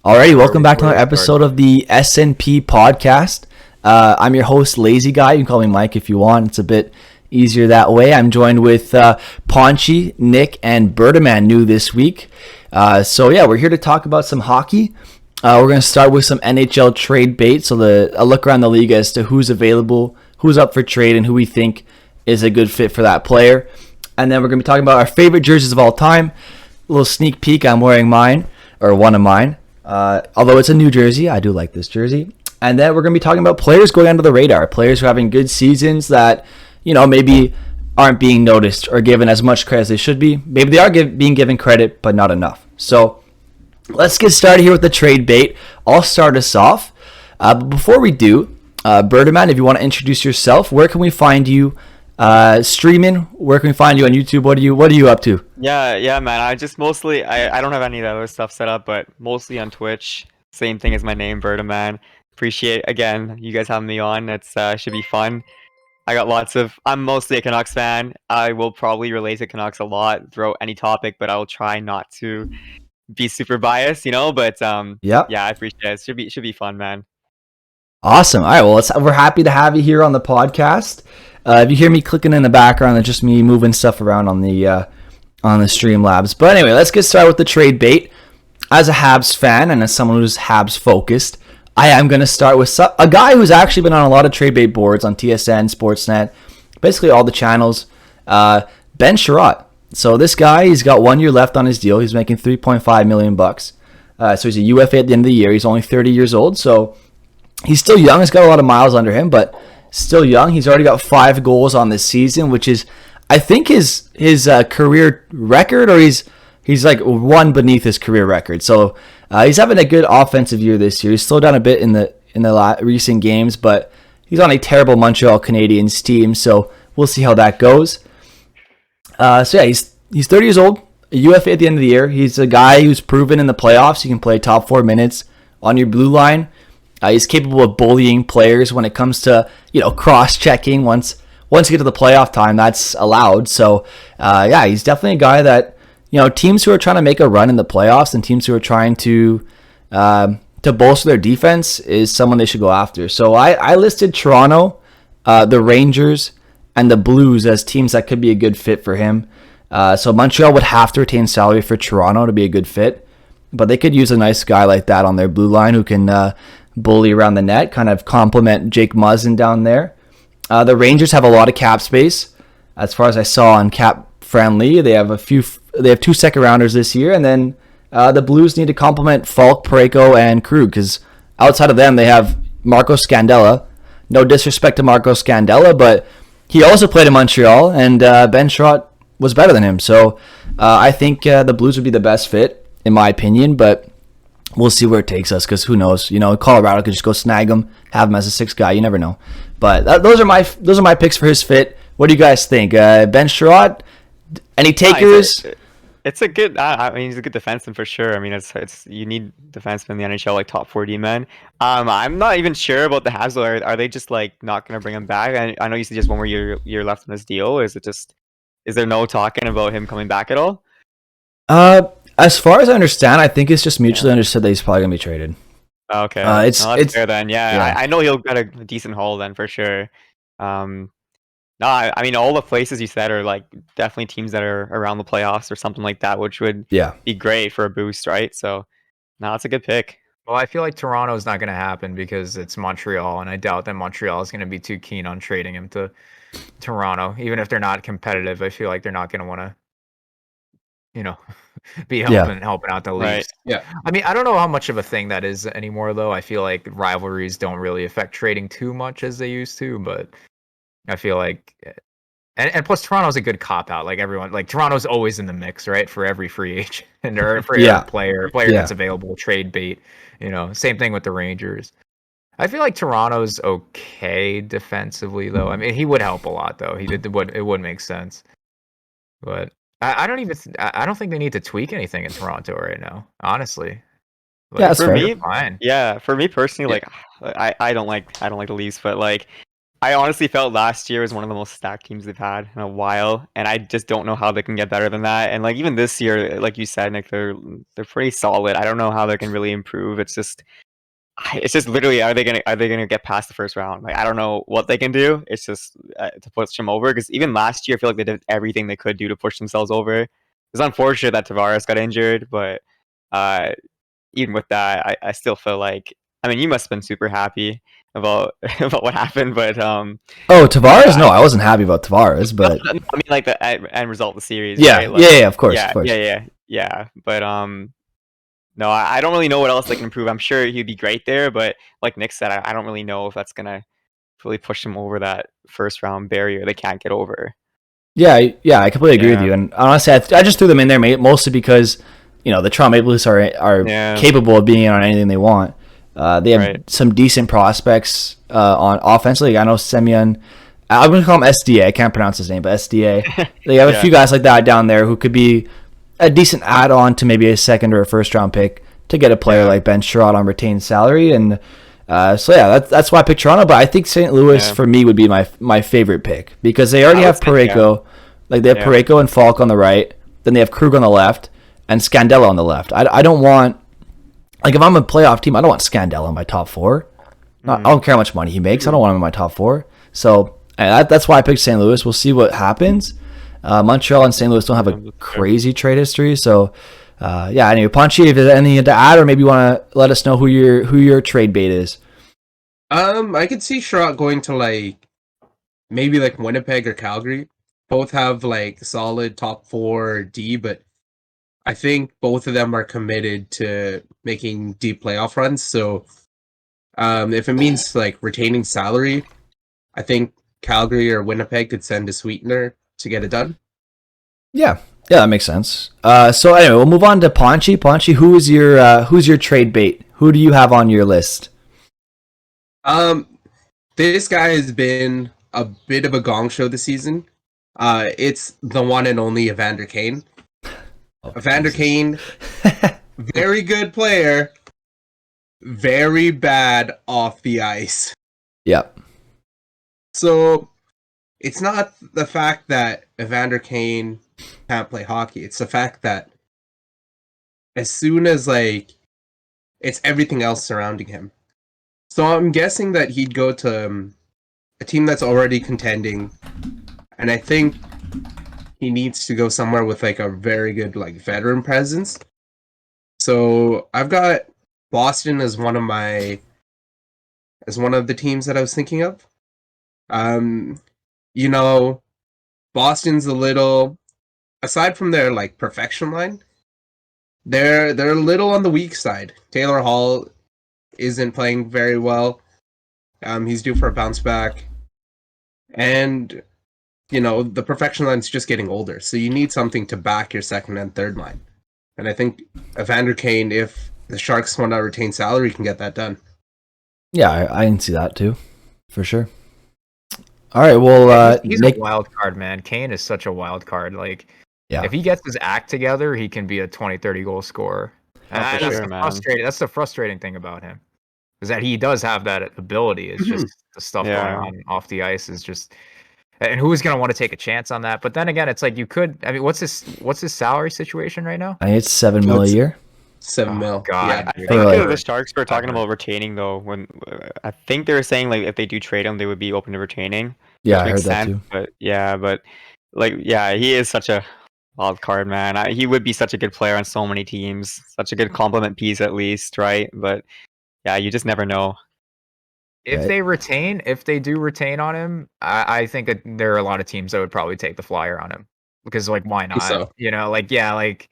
Alrighty, welcome back to another episode of the SNP podcast. I'm your host, Lazy Guy. You can call me Mike if you want. It's a bit easier that way. I'm joined with Paunchy, Nick, and Berdaman new this week. We're here to talk about some hockey. We're going to start with some NHL trade bait, so a look around the league as to who's available, who's up for trade, and who we think is a good fit for that player. And then we're going to be talking about our favorite jerseys of all time. A little sneak peek, I'm wearing mine, or one of mine. Although it's a New Jersey, I do like this jersey. And then we're going to be talking about players going under the radar, players who are having good seasons that, maybe aren't being noticed or given as much credit as they should be. Maybe they are being given credit, but not enough. So let's get started here with the trade bait. I'll start us off. But before we do, Berdaman, if you want to introduce yourself, where can we find you streaming? Where can we find you on YouTube? What are you up to? Yeah, man. I just mostly I don't have any of that other stuff set up, but mostly on Twitch. Same thing as my name, Berdaman. Appreciate again you guys having me on. It's should be fun. I'm mostly a Canucks fan. I will probably relate to Canucks a lot throughout any topic, but I will try not to be super biased, But Yep. yeah, I appreciate it. Should be fun, man. Awesome. All right. Well, we're happy to have you here on the podcast. If you hear me clicking in the background, it's just me moving stuff around on the Streamlabs. But anyway, let's get started with the trade bait. As a Habs fan and as someone who's Habs focused, I am going to start with a guy who's actually been on a lot of trade bait boards on TSN, Sportsnet, basically all the channels. Ben Sherratt. So this guy, he's got 1 year left on his deal. He's making $3.5 million. So he's a UFA at the end of the year. He's only 30 years old, so he's still young. He's got a lot of miles under him, but still young. He's already got 5 goals on this season, which is, I think, his career record, or he's like one beneath his career record. So he's having a good offensive year this year. He's slowed down a bit in the recent games, but he's on a terrible Montreal Canadiens team. So we'll see how that goes. He's 30 years old, a UFA at the end of the year. He's a guy who's proven in the playoffs he can play top 4 minutes on your blue line. He's capable of bullying players when it comes to, cross-checking. Once you get to the playoff time, that's allowed. So, he's definitely a guy that, teams who are trying to make a run in the playoffs and teams who are trying to bolster their defense is someone they should go after. So I listed Toronto, the Rangers, and the Blues as teams that could be a good fit for him. So Montreal would have to retain salary for Toronto to be a good fit, but they could use a nice guy like that on their blue line who can bully around the net, kind of complement Jake Muzzin down there. The Rangers have a lot of cap space. As far as I saw on Cap Friendly, they have 2 second rounders this year, and then the Blues need to complement Falk, Parayko, and Krug, because outside of them, they have Marco Scandella. No disrespect to Marco Scandella, but he also played in Montreal, and Ben Sherratt was better than him. So I think the Blues would be the best fit, in my opinion, but we'll see where it takes us, because who knows? Colorado could just go snag him, have him as a 6th guy. You never know. But those are my picks for his fit. What do you guys think? Ben Sherratt, any takers? It's a good. He's a good defenseman for sure. I mean, it's you need defensemen in the NHL, like top 40 men. I'm not even sure about the Habs. Are they just like not going to bring him back? I know you said just 1 more year left on this deal. Is there no talking about him coming back at all? As far as I understand, I think it's just mutually understood that he's probably gonna be traded. Okay, it's fair then. Yeah. I know he'll get a decent haul then for sure. No, I mean all the places you said are like definitely teams that are around the playoffs or something like that, which would be great for a boost, right? So, no, it's a good pick. Well, I feel like Toronto's not going to happen because it's Montreal, and I doubt that Montreal is going to be too keen on trading him to Toronto, even if they're not competitive. I feel like they're not going to want to, be helping out the Leafs. Right. Yeah. I mean, I don't know how much of a thing that is anymore, though. I feel like rivalries don't really affect trading too much as they used to, but I feel like, and plus Toronto's a good cop out. Like everyone, like Toronto's always in the mix, right? For every free agent or for every player that's available, trade bait. Same thing with the Rangers. I feel like Toronto's okay defensively, though. I mean, he would help a lot, though. It would make sense, but I don't think they need to tweak anything in Toronto right now, honestly. That's for fair. me, fine. Yeah, for me personally, like I don't like the Leafs, but like I honestly felt last year was one of the most stacked teams they've had in a while, and I just don't know how they can get better than that. And like even this year, like you said, Nick, they're pretty solid. I don't know how they can really improve. It's just literally are they gonna get past the first round? Like I don't know what they can do. It's just to push them over because even last year I feel like they did everything they could do to push themselves over. It's unfortunate that Tavares got injured, but uh, even with that, I still feel like I mean you must have been super happy about about what happened, but Oh, Tavares? yeah, No, I wasn't happy about Tavares, but I mean like the end result of the series, yeah, right? yeah, Like yeah, of course, of yeah, course. yeah, yeah, yeah. But no, I don't really know what else they can improve. I'm sure he'd be great there, but like Nick said, I don't really know if that's gonna really push them over that first round barrier they can't get over. Yeah, yeah, I completely agree with Yeah, you. And honestly, I just threw them in there mostly because the Toronto Maple Leafs are yeah, capable of being on anything they want. They have right. some decent prospects on offensively. I know Semyon. I'm going to call him SDA. I can't pronounce his name, but SDA. They have a Yeah, few guys like that down there who could be a decent add-on to maybe a second or a first-round pick to get a player yeah, like Ben Sherrod on retained salary. And so yeah, that's why I picked Toronto. But I think St. Louis yeah. for me would be my favorite pick because they already I would have say yeah, Parayko. Like they have yeah, Parayko and Falk on the right, then they have Krug on the left, and Scandella on the left. I don't want like if I'm a playoff team, I don't want Scandella in my top four. I mm, don't care how much money he makes. I don't want him in my top four. So that's why I picked St. Louis. We'll see what happens. Montreal and St. Louis don't have a crazy trade history, so yeah. Anyway, Punchy, if there's anything to add, or maybe you want to let us know who your trade bait is. I could see Sherrod going to like maybe like Winnipeg or Calgary. Both have like solid top four D, but I think both of them are committed to making deep playoff runs. So if it means like retaining salary, I think Calgary or Winnipeg could send a sweetener to get it done. Yeah, yeah, that makes sense. So anyway, we'll move on to Punchy. Punchy, who's your trade bait? Who do you have on your list? Um, this guy has been a bit of a gong show this season. It's the one and only Evander Kane. Oh, Evander Jesus. Kane, very good player, very bad off the ice. Yep. So it's not the fact that Evander Kane can't play hockey. It's the fact that as soon as like it's everything else surrounding him. So I'm guessing that he'd go to a team that's already contending, and I think he needs to go somewhere with like a very good like veteran presence. So I've got Boston as one of the teams that I was thinking of. Um, you know, Boston's a little aside from their like perfection line, they're a little on the weak side. Taylor Hall isn't playing very well. He's due for a bounce back, and the perfection line's just getting older. So you need something to back your second and third line. And I think Evander Kane, if the Sharks want to retain salary, can get that done. Yeah, I can see that too, for sure. All right, well, Yeah, he's Nick. a wild card, man. Kane is such a wild card. Like, Yeah, if he gets his act together, he can be a 20, 30 goal scorer. Oh, for That's sure, the man. frustrating. That's the frustrating thing about him is that he does have that ability. It's just the stuff going Yeah. on off the ice is just. And who is going to want to take a chance on that? But then again, it's like you could. I mean, what's his salary situation right now? I think it's $7 million a It's year. 7 Oh, mil. God, Yeah. I dude. think like- the Sharks were talking about retaining though. When I think they were saying like if they do trade him, they would be open to retaining. Yeah, Which I heard makes that sense. too. But yeah, he is such a wild card, man. He would be such a good player on so many teams, such a good complement piece at least, right? But yeah, you just never know. If they do retain on him, I think that there are a lot of teams that would probably take the flyer on him because like why not? So. Like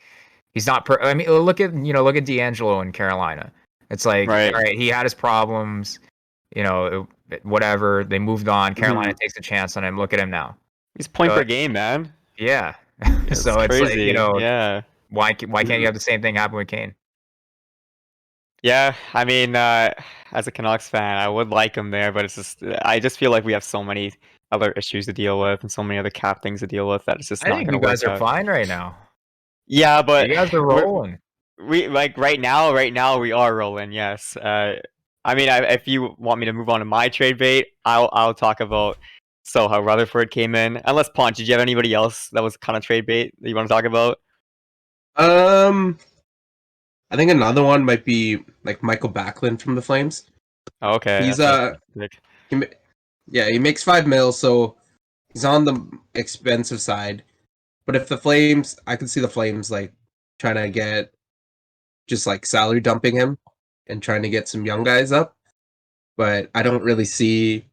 he's not. I mean, look at D'Angelo in Carolina. It's like Right. all right, he had his problems. Whatever. They moved on. Carolina takes a chance on him. Look at him now. He's point So, per game, man. Yeah. It's So it's like crazy. Yeah. why can't you have the same thing happen with Kane? Yeah, I mean, as a Canucks fan, I would like him there, but I just feel like we have so many other issues to deal with and so many other cap things to deal with that it's just I not think going you to work guys are out. fine right now. Yeah, but You guys are rolling. we like right now we are rolling. Yes. I mean, if you want me to move on to my trade bait, I'll talk about how Rutherford came in. Unless Ponch, did you have anybody else that was kind of trade bait that you want to talk about? I think another one might be like Michael Backlund from the Flames. Oh, okay. He's Nick. he makes $5 million, so he's on the expensive side. But if the Flames, I could see the Flames like trying to get just like salary dumping him and trying to get some young guys up. But I don't really see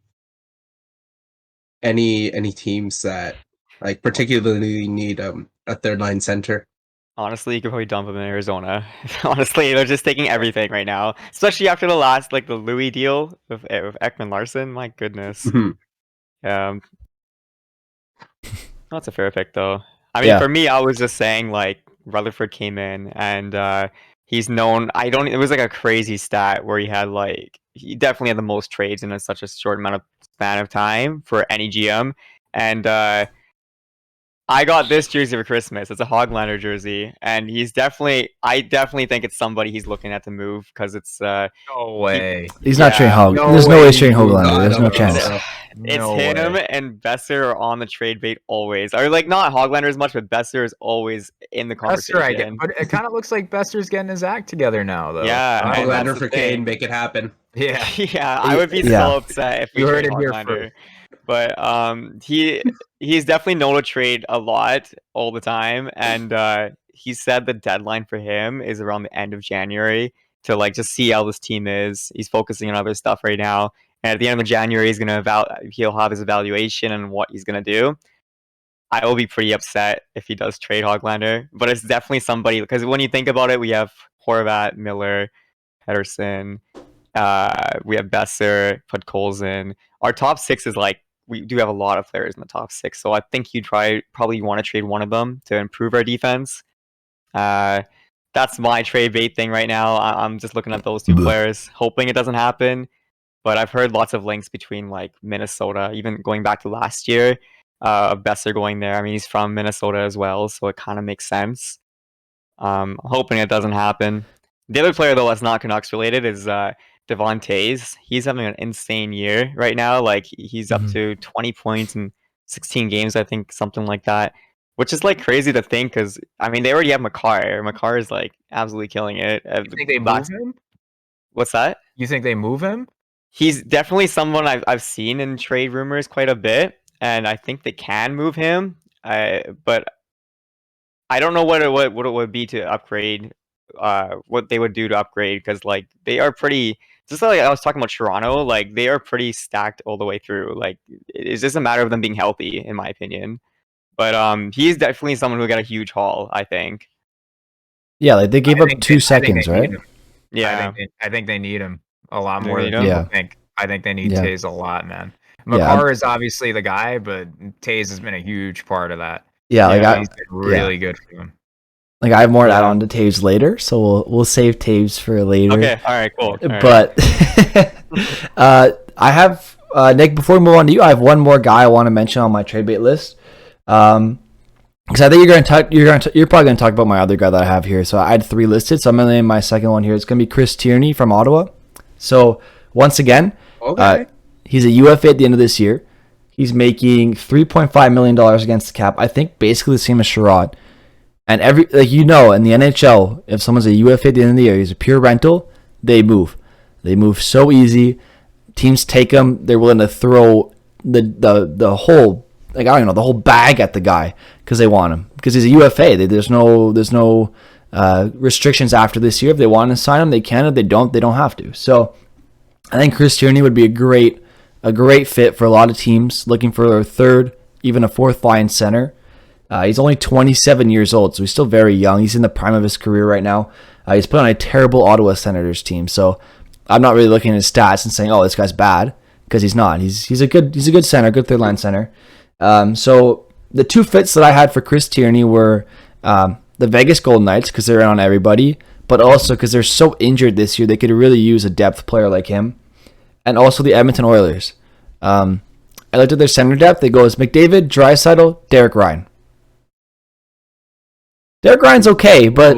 any teams that like particularly need a third line center. Honestly, you could probably dump him in Arizona. Honestly, they're just taking everything right now, especially after the last the Louis deal with Ekman Larson. My goodness. Mhm. That's a fair pick though. I mean, for me, I was just saying Rutherford came in and he's known. It was like a crazy stat where he definitely had the most trades in such a short span of time for any GM, and I got this jersey for Christmas. It's a Hoglander jersey, and I definitely think it's somebody he's looking at to move because it's No way. He's not Shane Hog. There's no way Shane Hoglander. There's no chance. It's him and Besser are on the trade bait always. Or not Hoglander as much, but Besser is always in the conversation. Besser, I get, but it kind of looks like Besser's getting his act together now, though. Yeah, Hoglander for Kane, make it happen. Yeah, yeah. I would be so upset if we heard trade it here Hoglander. first. But he's definitely known to trade a lot all the time, and he said the deadline for him is around the end of January to just see how this team is. He's focusing on other stuff right now, and at the end of January, he'll have his evaluation and what he's gonna do. I will be pretty upset if he does trade Hoglander, but it's definitely somebody because when you think about it, we have Horvat, Miller, Pedersen, we have Besser, Podkolzin. Our top six is we do have a lot of players in the top six, so I think you probably want to trade one of them to improve our defense. That's my trade bait thing right now. I'm just looking at those two players, hoping it doesn't happen. But I've heard lots of links between Minnesota, even going back to last year, Besser going there. I mean, he's from Minnesota as well, so it kind of makes sense. I'm hoping it doesn't happen. The other player, though, that's not Canucks related is Devon Toews. He's having an insane year right now. He's up to 20 points in 16 games, I think, something like that. Which is crazy to think because, I mean, they already have Makar. Makar is absolutely killing it. You think they move him? What's that? You think they move him? He's definitely someone I've seen in trade rumors quite a bit, and I think they can move him. But I don't know what it would be to upgrade. What they would do to upgrade because they are pretty. Just like I was talking about Toronto, they are pretty stacked all the way through. It's just a matter of them being healthy, in my opinion. But he's definitely someone who got a huge haul, I think. Yeah, they gave up 2 seconds, right? Yeah, I think they need him a lot more than people think. I think they need Toews a lot, man. Makar is obviously the guy, but Toews has been a huge part of that. Yeah, he's been really good for him. I have more to add on to Toews later, so we'll save Toews for later. Okay, all right, cool. All but I have Nick. Before we move on to you, I have one more guy I want to mention on my trade bait list. Because I think you're probably going to talk about my other guy that I have here. So I had 3 listed. So I'm going to name my second one here. It's going to be Chris Tierney from Ottawa. So once again, he's a UFA at the end of this year. He's making $3.5 million against the cap. I think basically the same as Sherrod. And in the NHL, if someone's a UFA at the end of the year, he's a pure rental, they move. They move so easy. Teams take them. They're willing to throw the whole the whole bag at the guy because they want him because he's a UFA. There's no restrictions after this year. If they want to sign him, they can. If they don't have to. So I think Chris Tierney would be a great fit for a lot of teams looking for a third, even a fourth line center. He's only 27 years old, so he's still very young. He's in the prime of his career right now. He's put on a terrible Ottawa Senators team, so I'm not really looking at his stats and saying, "Oh, this guy's bad," because he's not. He's a good center, good third line center. So the 2 fits that I had for Chris Tierney were the Vegas Golden Knights because they're in on everybody, but also because they're so injured this year, they could really use a depth player like him, and also the Edmonton Oilers. I looked at their center depth. They go as McDavid, Draisaitl, Derek Ryan. Derek Ryan's okay, but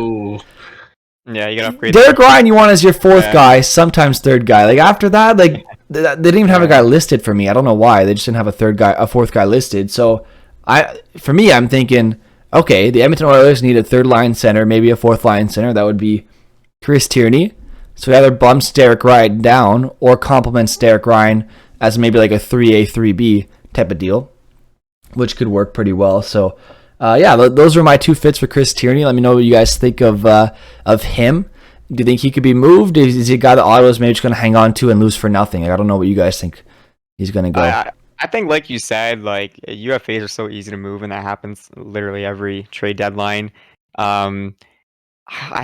Yeah, you gotta upgrade. Derek Ryan, you want as your fourth Yeah. guy, sometimes third guy. Like after that, like they didn't even have a guy listed for me. I don't know why they just didn't have a fourth guy listed. So I'm thinking, okay, the Edmonton Oilers need a third line center, maybe a fourth line center. That would be Chris Tierney. So he either bumps Derek Ryan down or complements Derek Ryan as maybe like a 3A 3B type of deal, which could work pretty well. So. Those are my two fits for Chris Tierney. Let me know what you guys think of him. Do you think he could be moved? Is he a guy that Ottawa's maybe just going to hang on to and lose for nothing? Like, I don't know what you guys think he's going to go. I think, like you said, like UFAs are so easy to move, and that happens literally every trade deadline. I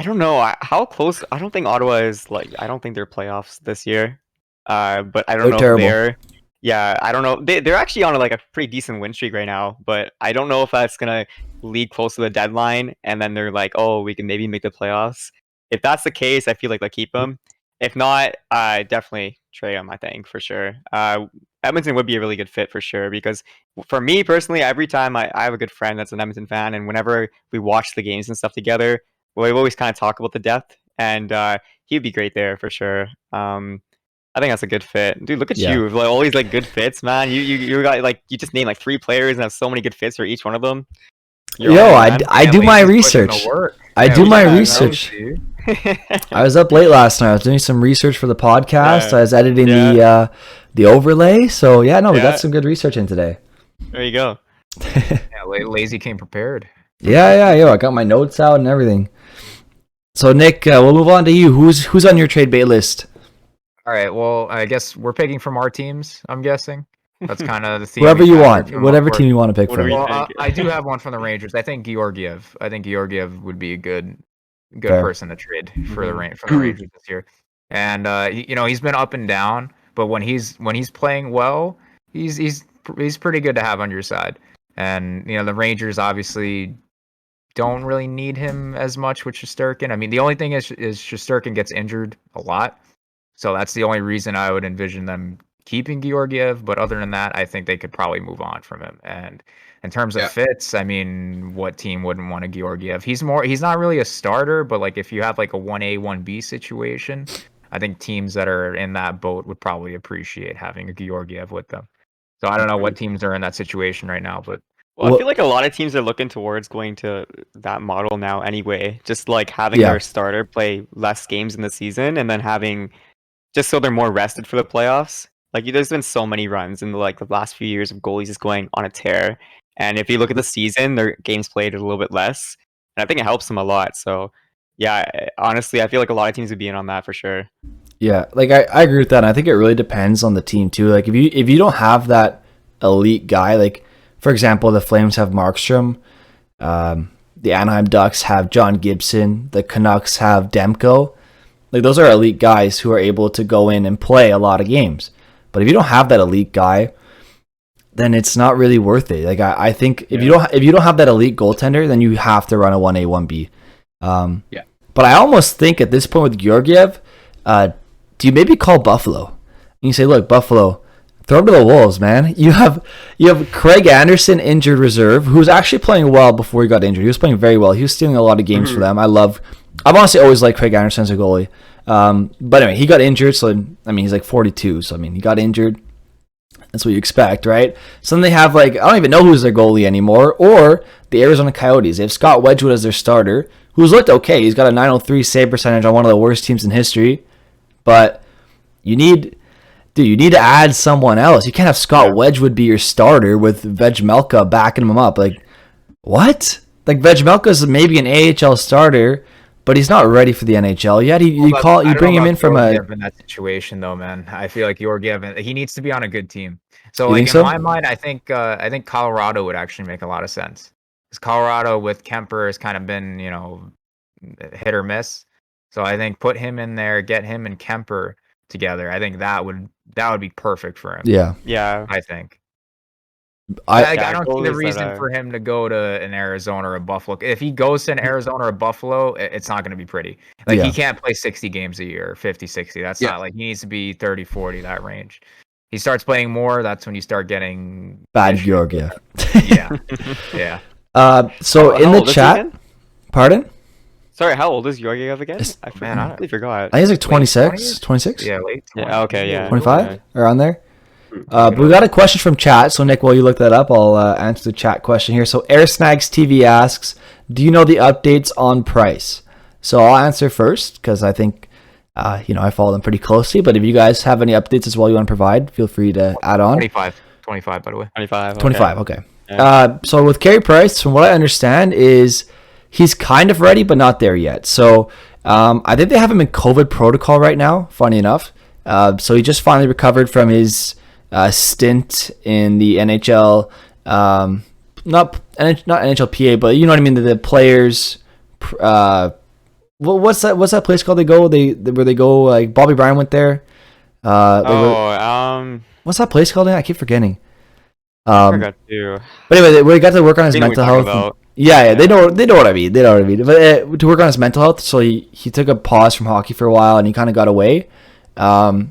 don't know how close. I don't think Ottawa is like. I don't think they're playoffs this year. But I don't know terrible. if they're. Yeah, I don't know. They're actually on like a pretty decent win streak right now, but I don't know if that's gonna lead close to the deadline, and then they're like, oh, we can maybe make the playoffs. If that's the case, I feel like they'll keep him. If not, definitely trade him. I think for sure. Edmonton would be a really good fit for sure because for me personally, every time I have a good friend that's an Edmonton fan, and whenever we watch the games and stuff together, we always kind of talk about the depth, and he'd be great there for sure. I think that's a good fit, dude. Look at you, like always like good fits, man. You got like you just named like 3 players and have so many good fits for each one of them. I do my research. I do my research. I was up late last night. I was doing some research for the podcast. I was editing the overlay. So we got some good research in today. There you go. Lazy came prepared. I got my notes out and everything. So Nick, we'll move on to you. Who's on your trade bait list? All right. Well, I guess we're picking from our teams. I'm guessing that's kind of the theme. Whoever you want, whatever team you want to pick from. Well, I do have one from the Rangers. I think Georgiev. Would be a good person to trade for the Rangers this year. And he's been up and down, but when he's playing well, he's pretty good to have on your side. And the Rangers obviously don't really need him as much with Shesterkin. I mean, the only thing is Shesterkin gets injured a lot. So that's the only reason I would envision them keeping Georgiev. But other than that, I think they could probably move on from him. And in terms of fits, I mean, what team wouldn't want a Georgiev? He's not really a starter, but like if you have like a 1A, 1B situation, I think teams that are in that boat would probably appreciate having a Georgiev with them. So I don't know what teams are in that situation right now, but I feel like a lot of teams are looking towards going to that model now anyway. Just like having their starter play less games in the season and then having just so they're more rested for the playoffs. Like there's been so many runs in the last few years of goalies just going on a tear. And if you look at the season, their games played a little bit less. And I think it helps them a lot. So yeah, honestly, I feel like a lot of teams would be in on that for sure. Yeah, like I agree with that. And I think it really depends on the team too. Like if you don't have that elite guy, like for example, the Flames have Markstrom, the Anaheim Ducks have John Gibson, the Canucks have Demko. Like those are elite guys who are able to go in and play a lot of games. But if you don't have that elite guy, then it's not really worth it. Like I think if you don't have that elite goaltender, then you have to run a 1A 1B. But I almost think at this point with Georgiev, do you maybe call Buffalo? And you say, look, Buffalo, throw him to the Wolves, man. You have Craig Anderson, injured reserve, who was actually playing well before he got injured. He was playing very well. He was stealing a lot of games for them. I've honestly always liked Craig Anderson as a goalie. But anyway, he got injured, so I mean he's like 42, so I mean he got injured. That's what you expect, right? So then they have I don't even know who's their goalie anymore, or the Arizona Coyotes. They have Scott Wedgwood as their starter, who's looked okay. He's got a .903 save percentage on one of the worst teams in history. But you need to add someone else. You can't have Scott Wedgwood be your starter with Vejmelka backing him up. Like, what? Like Vejmelka's maybe an AHL starter, but he's not ready for the NHL yet. You bring him in from in that situation though, man. I feel like Georgiev, he needs to be on a good team. So in my mind, I think Colorado would actually make a lot of sense. Because Colorado with Kemper has kind of been, hit or miss. So I think put him in there, get him and Kemper together. I think that would be perfect for him. Yeah. I think. I don't see the reason for him to go to an Arizona or a Buffalo. If he goes to an Arizona or a Buffalo, it's not going to be pretty. He can't play 60 games a year, 50, 60. That's not he needs to be 30, 40, that range. He starts playing more, that's when you start getting bad Georgiev. Yeah. So in the chat, pardon? Sorry, how old is Georgiev again? It's- I Man, I don't- completely forgot. I think it's like 26, 20s? 26, Yeah, late. Yeah, okay, yeah. 25, Okay. around there. But we got a question from chat. So Nick, while you look that up, I'll answer the chat question here. So Airsnags TV asks, do you know the updates on Price? So I'll answer first because I think, I follow them pretty closely. But if you guys have any updates as well you want to provide, feel free to add on. 25, by the way. 25. Okay. 25, okay. Yeah. So with Carey Price, from what I understand, is he's kind of ready, but not there yet. So I think they have him in COVID protocol right now, funny enough. So he just finally recovered from his stint in the NHL, not NHLPA, but you know what I mean, the players. What's that place called? Where they go, like Bobby Bryan went there. What's that place called? I keep forgetting. I forgot too. But anyway, we got to work on his I know what mental you're health. talking about. Yeah, they know what I mean. They know what I mean. But to work on his mental health, so he took a pause from hockey for a while, and he kind of got away. So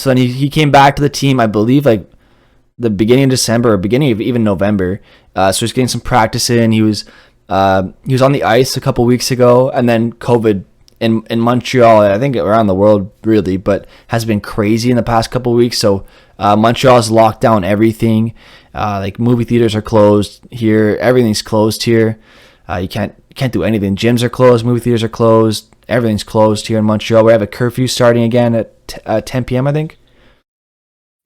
then he came back to the team, I believe, like the beginning of December or beginning of even November. So he's getting some practice in. He was on the ice a couple weeks ago, and then COVID in Montreal, I think around the world really, but has been crazy in the past couple weeks. So Montreal has locked down everything. Like movie theaters are closed here. Everything's closed here. You can't do anything. Gyms are closed. Movie theaters are closed. Everything's closed here in Montreal. We have a curfew starting again at 10 p.m. I think.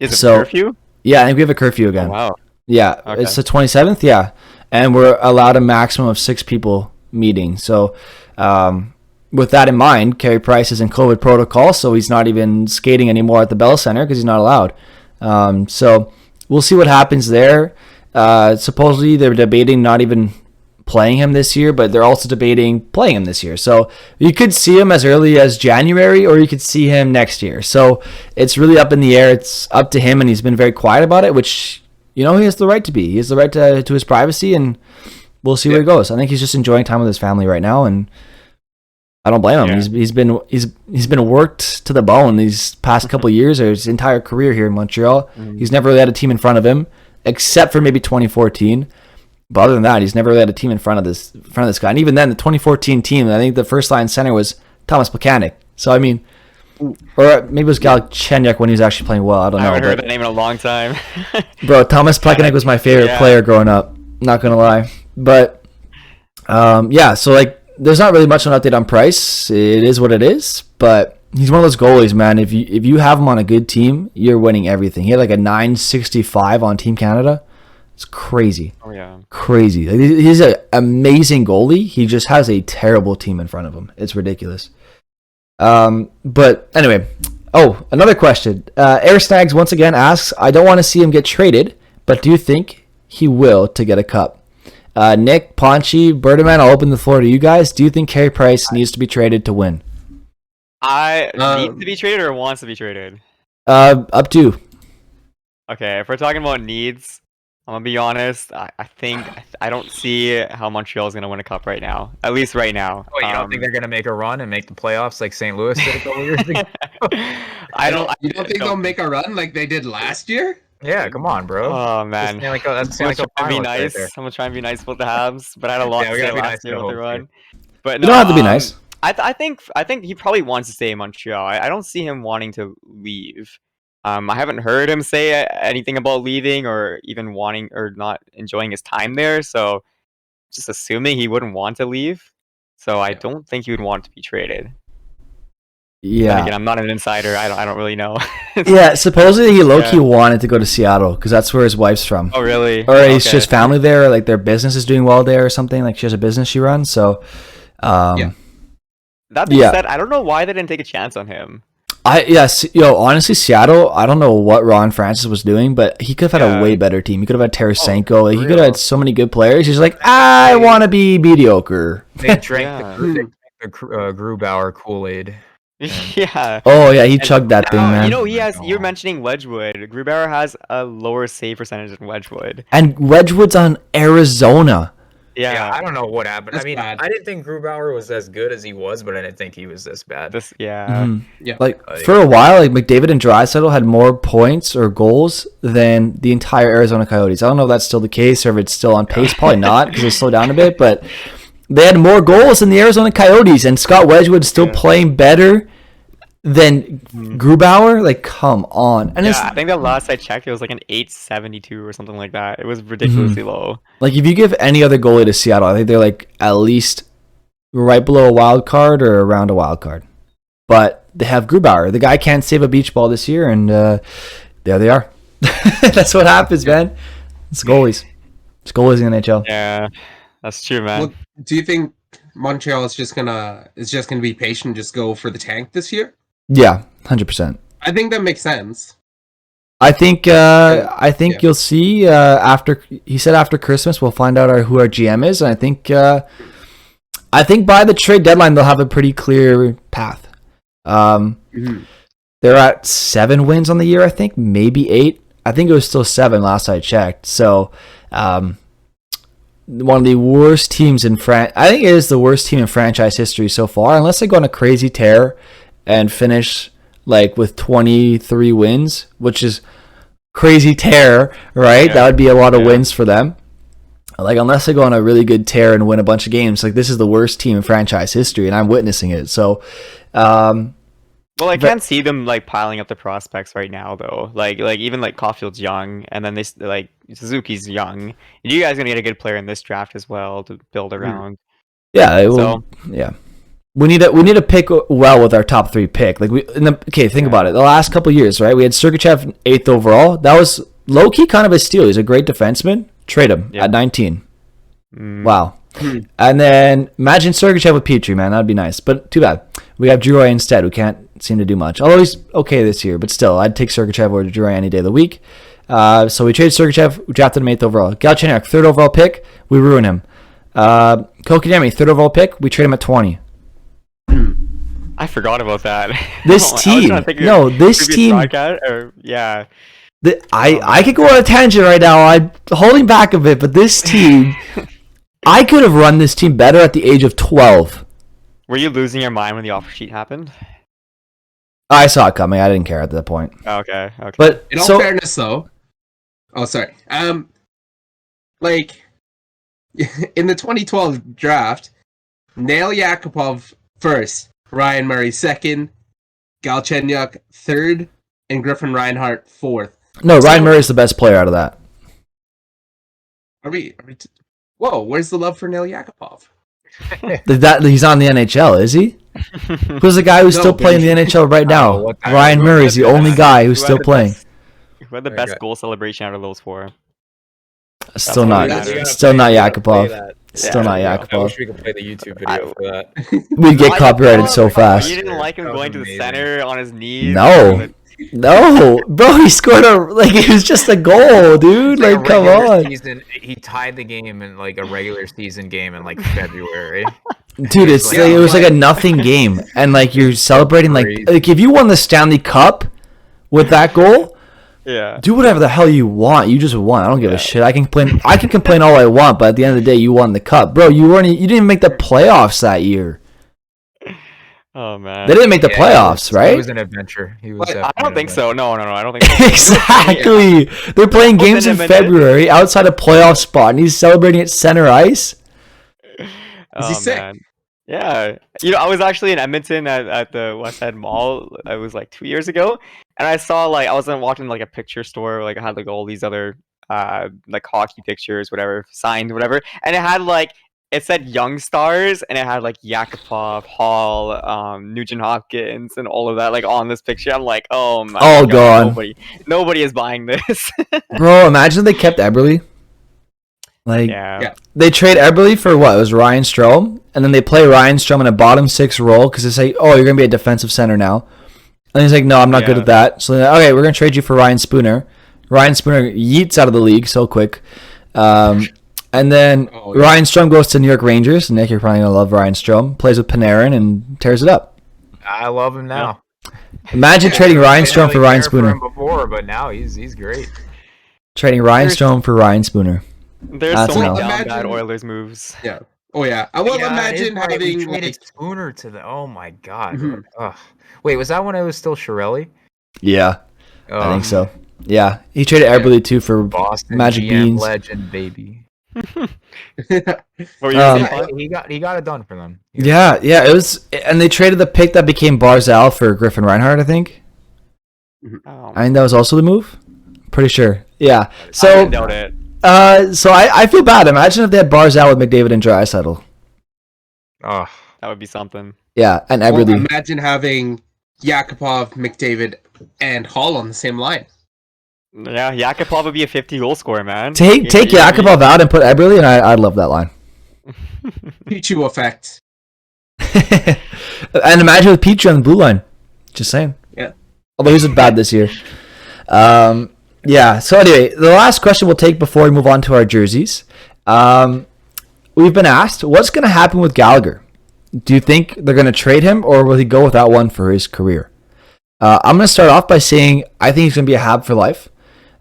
Is it So- curfew? Yeah, I think we have a curfew again. Oh, wow. Yeah, Okay. it's the 27th. Yeah, and we're allowed a maximum of 6 people meeting. So, with that in mind, Carey Price is in COVID protocol, so he's not even skating anymore at the Bell Center because he's not allowed. So we'll see what happens there. Supposedly they're debating not even playing him this year, but they're also debating playing him this year. So you could see him as early as January, or you could see him next year. So it's really up in the air. It's up to him, and he's been very quiet about it, which, he has the right to be. He has the right to his privacy, and we'll see where he goes. I think he's just enjoying time with his family right now, and I don't blame him. Yeah. He's been worked to the bone these past couple years, or his entire career here in Montreal. He's never really had a team in front of him, except for maybe 2014. But other than that, he's never really had a team in front of this guy. And even then, the 2014 team, I think the first line center was Thomas Plekanec. So I mean, or maybe it was Galchenyuk when he was actually playing well. I don't know. I haven't heard but- that name in a long time. Bro, Thomas Plekanec was my favorite Yeah. player growing up. Not gonna lie, but so like, there's not really much of an update on Price. It is what it is, but he's one of those goalies, man. If you have him on a good team, you're winning everything. He had like a 965 on Team Canada. It's crazy, Oh yeah. crazy. Like, he's an amazing goalie. He just has a terrible team in front of him. It's ridiculous. But anyway, another question. Air Snags once again asks, I don't want to see him get traded, but do you think he will to get a cup? Nick, Ponchi, Berdaman, I'll open the floor to you guys. Do you think Carey Price needs to be traded to win? Needs to be traded or wants to be traded? Up to. Okay, if we're talking about needs, I'm gonna be honest. I think I don't see how Montreal is gonna win a cup right now. At least right now. Oh, you don't think they're gonna make a run and make the playoffs like St. Louis did a couple years ago? I don't. You don't think they'll make a run like they did last year? Yeah, come on, bro. Oh man. That's I'm gonna like a try and be finalist right nice. there. I'm gonna try and be nice about the Habs, but I had a lot Yeah, to we say gotta be last nice year to with the hope, run. But You don't have to be nice. I think he probably wants to stay in Montreal. I don't see him wanting to leave. I haven't heard him say anything about leaving or even wanting or not enjoying his time there. So just assuming he wouldn't want to leave. So I don't think he would want to be traded. Then Yeah. again, I'm not an insider. I don't really know. Yeah, supposedly he low-key Yeah. wanted to go to Seattle because that's where his wife's from. Oh really? Or he's Okay. just family there, or like their business is doing well there or something. Like she has a business she runs. So, Yeah. That being Yeah. said, I don't know why they didn't take a chance on him. Honestly, Seattle, I don't know what Ron Francis was doing, but he could have had Yeah. a way better team. He could have had Tarasenko. for Like, he could real. have had so many good players. He's like, I want to be mediocre. They drank Yeah. the Grubauer Kool-Aid. Yeah. Oh yeah, he chugged that thing, man. You know, you're mentioning Wedgwood. Grubauer has a lower save percentage than Wedgwood. And Wedgwood's on Arizona. Yeah, I Yeah. don't know what happened. That's I mean, bad. I didn't think Grubauer was as good as he was, but I didn't think he was this bad. Mhm. Yeah. Like for a while, like McDavid and Draisaitl had more points or goals than the entire Arizona Coyotes. I don't know if that's still the case or if it's still on pace. Probably not because they slowed down a bit. But They had more goals than the Arizona Coyotes, and Scott Wedgwood's still playing better than Grubauer. Like, come on. And I think the last I checked, it was like an 872 or something like that. It was ridiculously low. like if you give any other goalie to Seattle, I think they're like at least right below a wild card or around a wild card. But they have Grubauer. The guy can't save a beach ball this year, and there they are. That's what happens, man. It's goalies. It's goalies in the NHL. Yeah, that's true, man. Well, do you think Montreal is just gonna be patient, and just go for the tank this year? Yeah, 100%. I think that makes sense. I think you'll see after he said after Christmas we'll find out who our GM is, and I think by the trade deadline they'll have a pretty clear path. They're at 7 wins on the year, I think, maybe 8. I think it was still 7 last I checked. So one of the worst teams in I think it is the worst team in franchise history so far, unless they go on a crazy tear and finish like with 23 wins, which is crazy tear, right? That would be a lot of wins for them. Like, unless they go on a really good tear and win a bunch of games, like, this is the worst team in franchise history, and I'm witnessing it. So, well, I can't see them like piling up the prospects right now, though. Like even like Caulfield's young, and then they like Suzuki's young. And you guys gonna get a good player in this draft as well to build around. Yeah, we need to pick well with our top 3 pick. Like think about it. The last couple of years, right? We had Sergachev 8th overall. That was low key kind of a steal. He's a great defenseman. Trade him at 19. Wow. And then imagine Sergachev with Petrie, man. That'd be nice. But too bad. We have Giroux instead, who can't seem to do much. Although he's okay this year, but still, I'd take Sergachev over Giroux any day of the week. So we traded Sergachev, we drafted him 8th overall. Galchenyuk, 3rd overall pick, we ruin him. Kotkaniemi, 3rd overall pick, we trade him at 20. I forgot about that. This team. I could go on a tangent right now. I'm holding back a bit, but this team, I could have run this team better at the age of 12. Were you losing your mind when the offer sheet happened? I saw it coming. I didn't care at that point. Okay. But in all fairness, though, sorry. Like in the 2012 draft, Nail Yakupov first, Ryan Murray second, Galchenyuk third, and Griffin Reinhart fourth. No, Ryan Murray is the best player out of that. Whoa, where's the love for Nail Yakupov? He's on the NHL, is he? Who's the guy who's still playing the NHL right now? Ryan Murray is the only guy who's still playing. Who had the best goal celebration out of those 4? Still not Yakupov. Still not Yakupov. I wish we could play the YouTube video for that. We'd get copyrighted so fast. You didn't like him going to the center on his knees? No, bro, he scored it was just a goal, dude. Like, come on. He tied the game in like a regular season game in like February. Dude, it was like a nothing game, and like you're celebrating like if you won the Stanley Cup with that goal, do whatever the hell you want. You just won. I don't give a shit. I can complain all I want, but at the end of the day, you won the cup, bro. You didn't even make the playoffs that year. Oh man, they didn't make the playoffs, right? It was an adventure. I don't think so. No, I don't think so. Exactly. They're playing games in February outside a playoff spot, and he's celebrating at center ice. Is he sick? Man. Yeah. I was actually in Edmonton at the West Side Mall. It was like 2 years ago, and I saw I wasn't watching like a picture store. Like I had like all these other like hockey pictures, whatever, signed, whatever, and it had it said young stars, and it had like Yakupov, Hall, Nugent Hopkins, and all of that on this picture. I'm like, oh my God, gone. Nobody is buying this. Bro, imagine they kept Eberle. They trade Eberle for what? It was Ryan Strome, and then they play Ryan Strome in a bottom 6 role because they say, oh, you're gonna be a defensive center now, and he's like, no, I'm not good at that. So they're like, okay, we're gonna trade you for Ryan Spooner. Ryan Spooner yeets out of the league so quick. And then Ryan Strome goes to New York Rangers. Nick, you're probably going to love Ryan Strome. Plays with Panarin and tears it up. I love him now. Imagine trading Ryan Strome for Ryan Spooner. Before, but now he's great. Trading Ryan Strome for Ryan Spooner. There's so many bad Oilers moves. Yeah. Oh, yeah. I will imagine having... traded Spooner to the... Oh, my God. Mm-hmm. Wait, was that when it was still Chiarelli? Yeah. I think so. Yeah. He traded Eberle, too, for Boston Magic GM Beans. Legend, baby. What were you gonna say, Yeah, Pon? he got it done for them. Yeah, it was, and they traded the pick that became Barzal for Griffin Reinhardt, I think. Oh, I think that was also the move. Pretty sure. Yeah. I So, wouldn't doubt it. I feel bad. Imagine if they had Barzal with McDavid and Draisaitl. Oh, That would be something. Yeah, and Or Eberle. imagine having Yakupov, McDavid, and Hall on the same line. Yeah, Yakupov would be a 50-goal scorer, man. Take Yakupov out and put Eberle, and I'd love that line. Pichu effect. And imagine with Petrie on the blue line. Just saying. Yeah. Although he's bad this year. Yeah. So anyway, the last question we'll take before we move on to our jerseys. We've been asked, what's going to happen with Gallagher? Do you think they're going to trade him, or will he go without one for his career? I'm going to start off by saying I think he's going to be a Hab for life.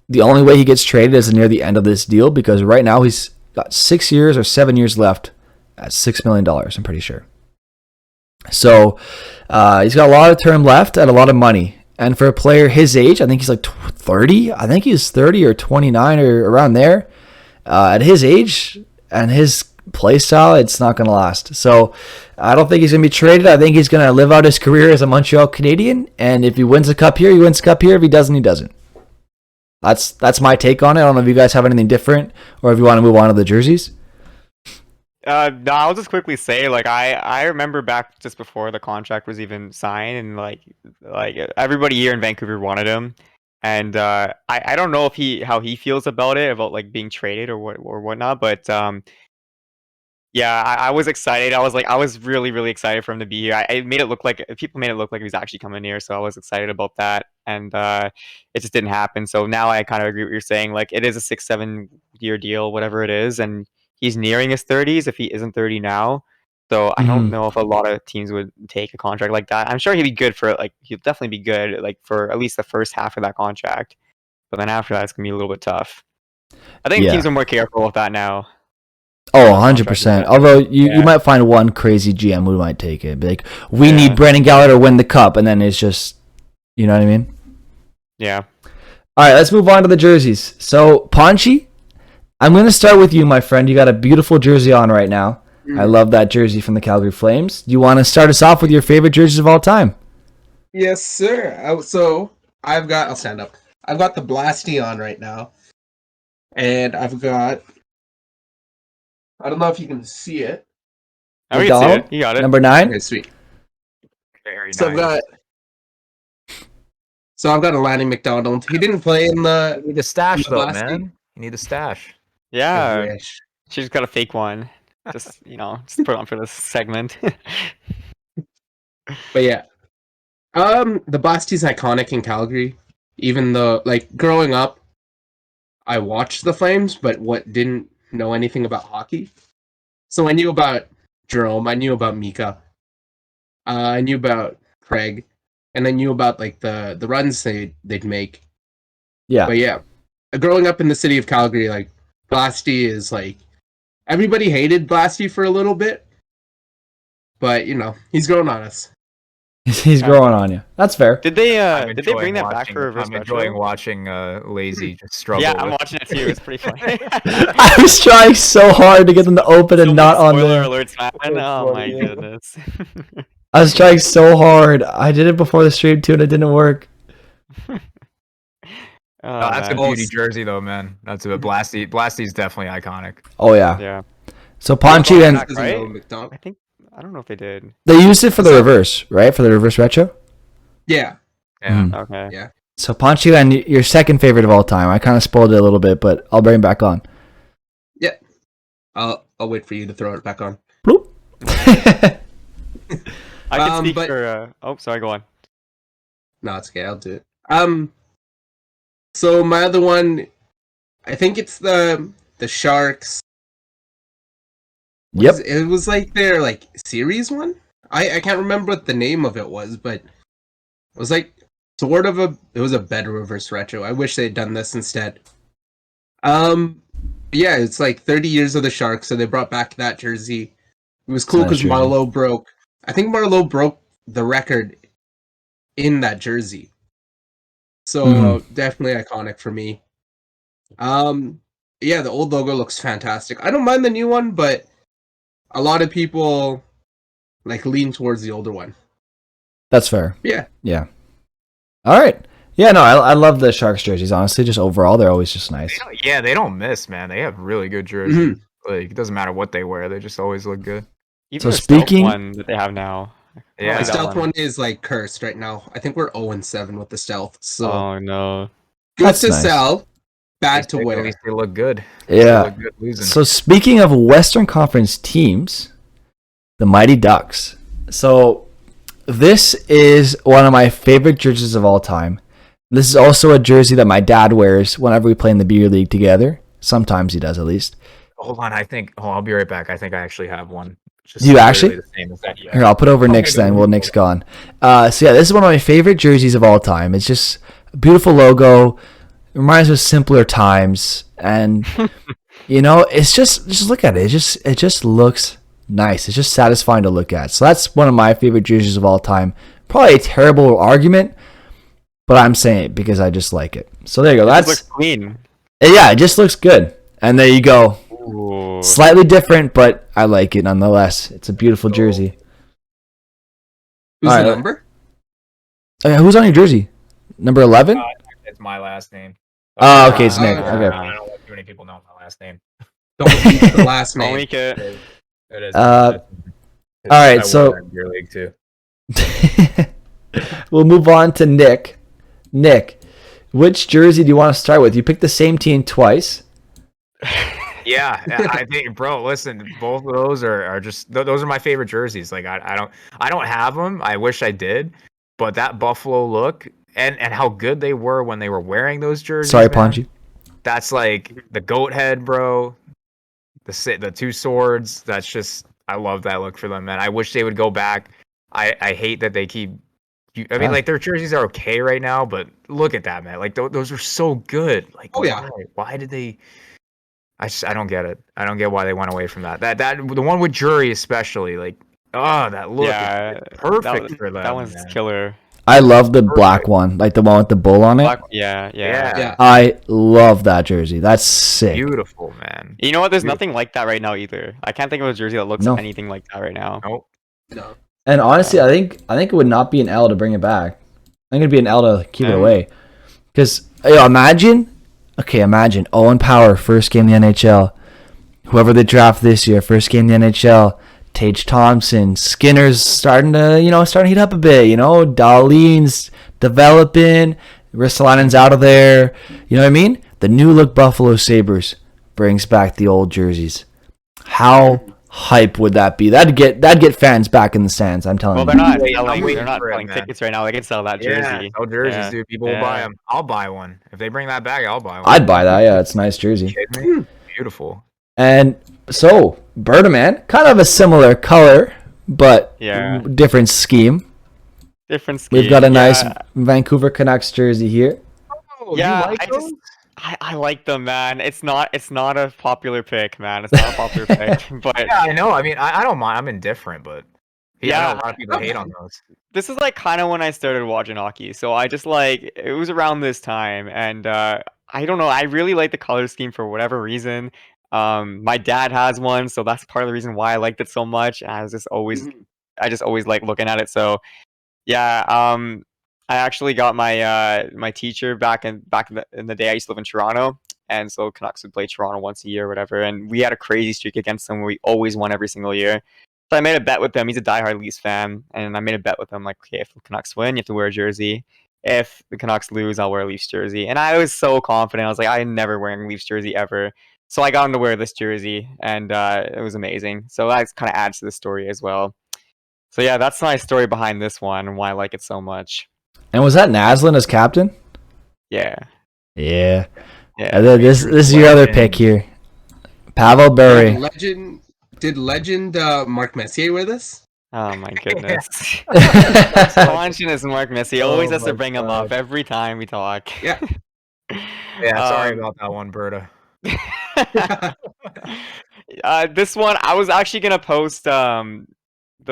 The only way he gets traded is near the end of this deal, because right now he's got 6 years or 7 years left at $6 million, I'm pretty sure. So he's got a lot of term left at a lot of money. And for a player his age, I think he's like 30. I think he's 30 or 29 or around there. At his age and his play style, it's not going to last. So I don't think he's going to be traded. I think he's going to live out his career as a Montreal Canadian. And if he wins a cup here, he wins a cup here. If he doesn't, he doesn't. That's my take on it. I don't know if you guys have anything different or if you want to move on to the jerseys. No, I'll just quickly say, like, I remember back just before the contract was even signed, and like everybody here in Vancouver wanted him, and I don't know if how he feels about it, about like being traded or whatnot, but yeah, I was excited. I was really excited for him to be here. I made it look like people made it look like he was actually coming here, so I was excited about that, and it just didn't happen. So now I kind of agree with what you're saying. Like, it is a 6-7 year deal, whatever it is, and he's nearing his 30s if he isn't 30 now. So I don't know if a lot of teams would take a contract like that. I'm sure he'll be good for he'll definitely be good like for at least the first half of that contract, but then after that it's gonna be a little bit tough. I think teams are more careful with that now. Oh, 100%. Although you might find one crazy GM who might take it. Be like, we need Brandon Gallagher to win the cup, and then it's just, you know what I mean? Yeah. All right, let's move on to the jerseys. So, Ponchi, I'm going to start with you, my friend. You got a beautiful jersey on right now. I love that jersey from the Calgary Flames. Do you want to start us off with your favorite jerseys of all time? Yes, sir. I'll stand up. I've got the Blasty on right now. And I've got, I don't know if you can see it. I can see it. You got it. Number 9. Okay, sweet. very So nice. I've got a Lanny McDonald. He didn't play in the. You need a stash though, Blasty. man. You need a stash. Yeah. I wish. She just got a fake one. Just just put it on for this segment. But yeah. The Blasty's iconic in Calgary. Even though, like, growing up, I watched the Flames, but didn't know anything about hockey. So I knew about Jerome, I knew about Mika, I knew about Craig, and I knew about like the runs they'd make. Yeah. But yeah, growing up in the city of Calgary, like Blasty is like everybody hated Blasty for a little bit, but he's grown on us. He's growing on you. That's fair. Did they bring that back for reverse I'm retro? enjoying watching Lazy just struggle. Yeah, I'm with- watching it too. It's pretty funny. I was trying so hard to get them to open and not on Spoiler there. alerts, man. Oh my goodness. I was trying so hard. I did it before the stream too, and it didn't work. No, that's a man. beauty jersey though, man. That's a Blasty. Blasty's definitely iconic. Oh yeah. Yeah. So Ponchi and Back, Doesn't right? know McDonald. I don't know if they did. they used it for the reverse, right? For the reverse retro. Yeah. Yeah. Okay. Yeah. So Ponchi and your second favorite of all time. I kind of spoiled it a little bit, but I'll bring it back on. Yeah. I'll wait for you to throw it back on. Bloop. I can speak but- for. Oh, sorry. Go on. No, it's okay. I'll do it. So my other one, I think it's the Sharks. Yep. It was like their like series one. I can't remember what the name of it was, but it was like sort of it was a better reverse retro. I wish they had done this instead. Yeah, it's like 30 years of the Sharks, so they brought back that jersey. It was cool Nice because jersey. Marleau broke. I think Marleau broke the record in that jersey. So definitely iconic for me. yeah, the old logo looks fantastic. I don't mind the new one, but a lot of people like lean towards the older one. That's fair. Yeah. Yeah. All right. Yeah, no, I love the Sharks jerseys, honestly. Just overall, they're always just nice. Yeah, they don't miss, man. They have really good jerseys. Like, it doesn't matter what they wear; they just always look good. Even So the stealth speaking- one that they have now. I Yeah. like The that stealth one is like cursed right now. I think we're 0-7 with the stealth. So Oh no. good That's to nice. sell, bad At to least wear. they look good. Yeah. They look good losing. So speaking of Western Conference teams, the Mighty Ducks. So this is one of my favorite jerseys of all time. This is also a jersey that my dad wears whenever we play in the beer league together. Sometimes he does, at least. Hold on, I'll be right back. I think I actually have one. Just Do you literally actually? The same as that. Yeah. Here, I'll put over Okay, Nick's go then. ahead. Well, Nick's gone. So yeah, this is one of my favorite jerseys of all time. It's just a beautiful logo. It reminds me of simpler times, and it's just look at it. It just looks nice. It's just satisfying to look at. So that's one of my favorite jerseys of all time. Probably a terrible argument, but I'm saying it because I just like it. So there you go. It That's looks clean. yeah. It just looks good. And there you go. Ooh. Slightly different, but I like it nonetheless. It's a beautiful jersey. Who's All the right. number? Who's on your jersey? Number 11? It's my last name. Oh, okay, it's Nick. Okay. I don't know if too many people know my last name. Don't leave the last I'll name. link it. It is. All right, so beer league too. we'll move on to Nick. Nick, which jersey do you want to start with? You picked the same team twice. Yeah, I think, bro. Listen, both of those are just those are my favorite jerseys. Like I don't have them. I wish I did, but that Buffalo look and how good they were when they were wearing those jerseys. Sorry, man, Ponji. That's like the goat head, bro. The two swords. That's just I love that look for them, man. I wish they would go back. I hate that they keep. I mean, like their jerseys are okay right now, but look at that, man. Like those are so good. Like, Oh, yeah. why did they? I don't get it. I don't get why they went away from that. That the one with Jury especially. Like, that look Yeah, is perfect that, for them. that one's man. killer. I love the black one, like the one with the bull on it. Black, yeah. Yeah. I love that jersey. That's sick. Beautiful, man. You know what? There's Beautiful. nothing like that right now either. I can't think of a jersey that looks No. anything like that right now. Nope. No. And honestly, I think it would not be an L to bring it back. I think it'd be an L to keep it away. Because imagine Owen Power, first game in the NHL. Whoever they draft this year, first game in the NHL. Tage Thompson, Skinner's starting to heat up a bit. Darlene's developing. Ristolainen's out of there. You know what I mean? The new look Buffalo Sabres brings back the old jerseys. How hype would that be? That'd get fans back in the stands. I'm telling Well, you. they're not Wait, I'm selling. waiting They're not for it, selling man. tickets right now. They can sell that Yeah, jersey. sell jerseys, Yeah, dude. People will buy yeah. them. I'll buy one if they bring that back. I'll buy one. I'd buy that. Yeah, it's a nice jersey. Kidding me? Beautiful. And so Berdaman, kind of a similar color, but Yeah. different scheme. Different scheme. We've got a nice Yeah. Vancouver Canucks jersey here. Oh, Yeah, you like I those? I like them, man. It's not a popular pick, man. It's not a popular pick, but Yeah, I know. I mean, I don't mind. I'm indifferent, but I Yeah. know a lot of people hate on those. this is like kind of when I started watching hockey. So I just like it was around this time, and I don't know. I really like the color scheme for whatever reason. My dad has one, so that's part of the reason why I liked it so much. And I just always like looking at it. So yeah, I actually got my my teacher back in the day. I used to live in Toronto, and so Canucks would play Toronto once a year or whatever. And we had a crazy streak against them where we always won every single year. So I made a bet with him. He's a diehard Leafs fan, and I made a bet with him like, okay, if the Canucks win, you have to wear a jersey. If the Canucks lose, I'll wear a Leafs jersey. And I was so confident. I was like, I'm never wearing a Leafs jersey ever. So I got him to wear this jersey, and it was amazing. So that kind of adds to the story as well. So yeah, that's my story behind this one and why I like it so much. And was that Naslin as captain? Yeah. Yeah. Yeah. And then this is your other pick here. Pavel Bure. Did legend Mark Messier with us? Oh my goodness. Conscious Mark Messier always has to bring him up every time we talk. Yeah. Yeah, sorry about that one, Berta. This one, I was actually gonna post the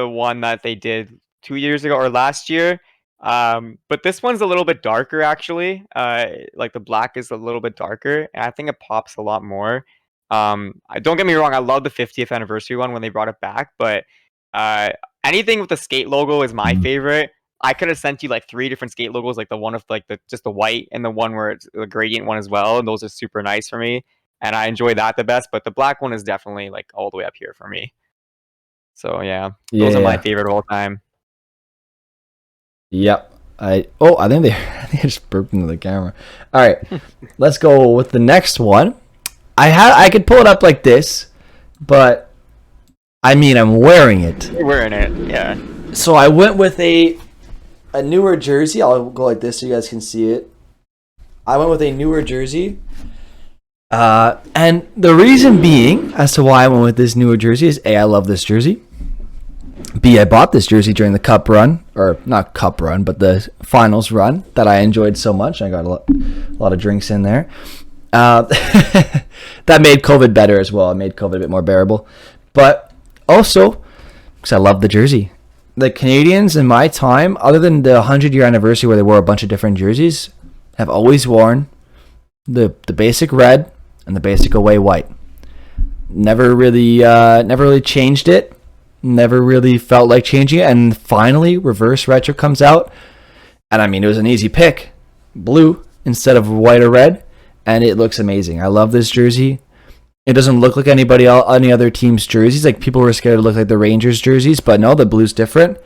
one that they did 2 years ago or last year. But this one's a little bit darker actually. Like the black is a little bit darker, and I think it pops a lot more. Don't get me wrong, I love the 50th anniversary one when they brought it back, but anything with the skate logo is my favorite. I could have sent you like 3 different skate logos, like the one of like just the white and the one where it's the gradient one as well, and those are super nice for me, and I enjoy that the best. But the black one is definitely like all the way up here for me. So yeah, those are my favorite of all time. Yep. I think they just burped into the camera. All right, let's go with the next one. I could pull it up like this, but I mean I'm wearing it. You're wearing it, yeah. So I went with a newer jersey. I'll go like this so you guys can see it. I went with a newer jersey. And the reason being as to why I went with this newer jersey is A, I love this jersey. B, I bought this jersey during the cup run, or not cup run, but the finals run that I enjoyed so much. I got a lot of drinks in there. That made COVID better as well. It made COVID a bit more bearable. But also, because I love the jersey. The Canadiens in my time, other than the 100-year anniversary where they wore a bunch of different jerseys, have always worn the basic red and the basic away white. Never really changed it. Never really felt like changing it. And finally, reverse retro comes out. And I mean, it was an easy pick. Blue instead of white or red. And it looks amazing. I love this jersey. It doesn't look like any other team's jerseys. Like people were scared to look like the Rangers jerseys. But no, the blue's different.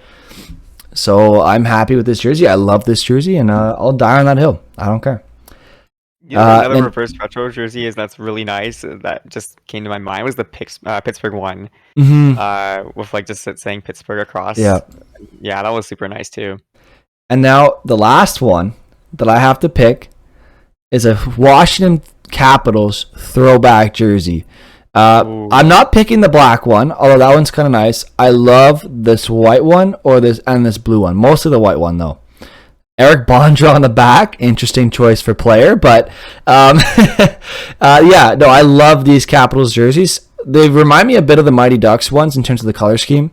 So I'm happy with this jersey. I love this jersey. And I'll die on that hill. I don't care. Another reverse retro jersey that's really nice that just came to my mind was the Pittsburgh one, with like just saying Pittsburgh across. Yeah, that was super nice too. And now the last one that I have to pick is a Washington Capitals throwback jersey. I'm not picking the black one, although that one's kind of nice. I love this white one and this blue one. Mostly the white one though. Eric Bondra on the back, interesting choice for player, but I love these Capitals jerseys. They remind me a bit of the Mighty Ducks ones in terms of the color scheme.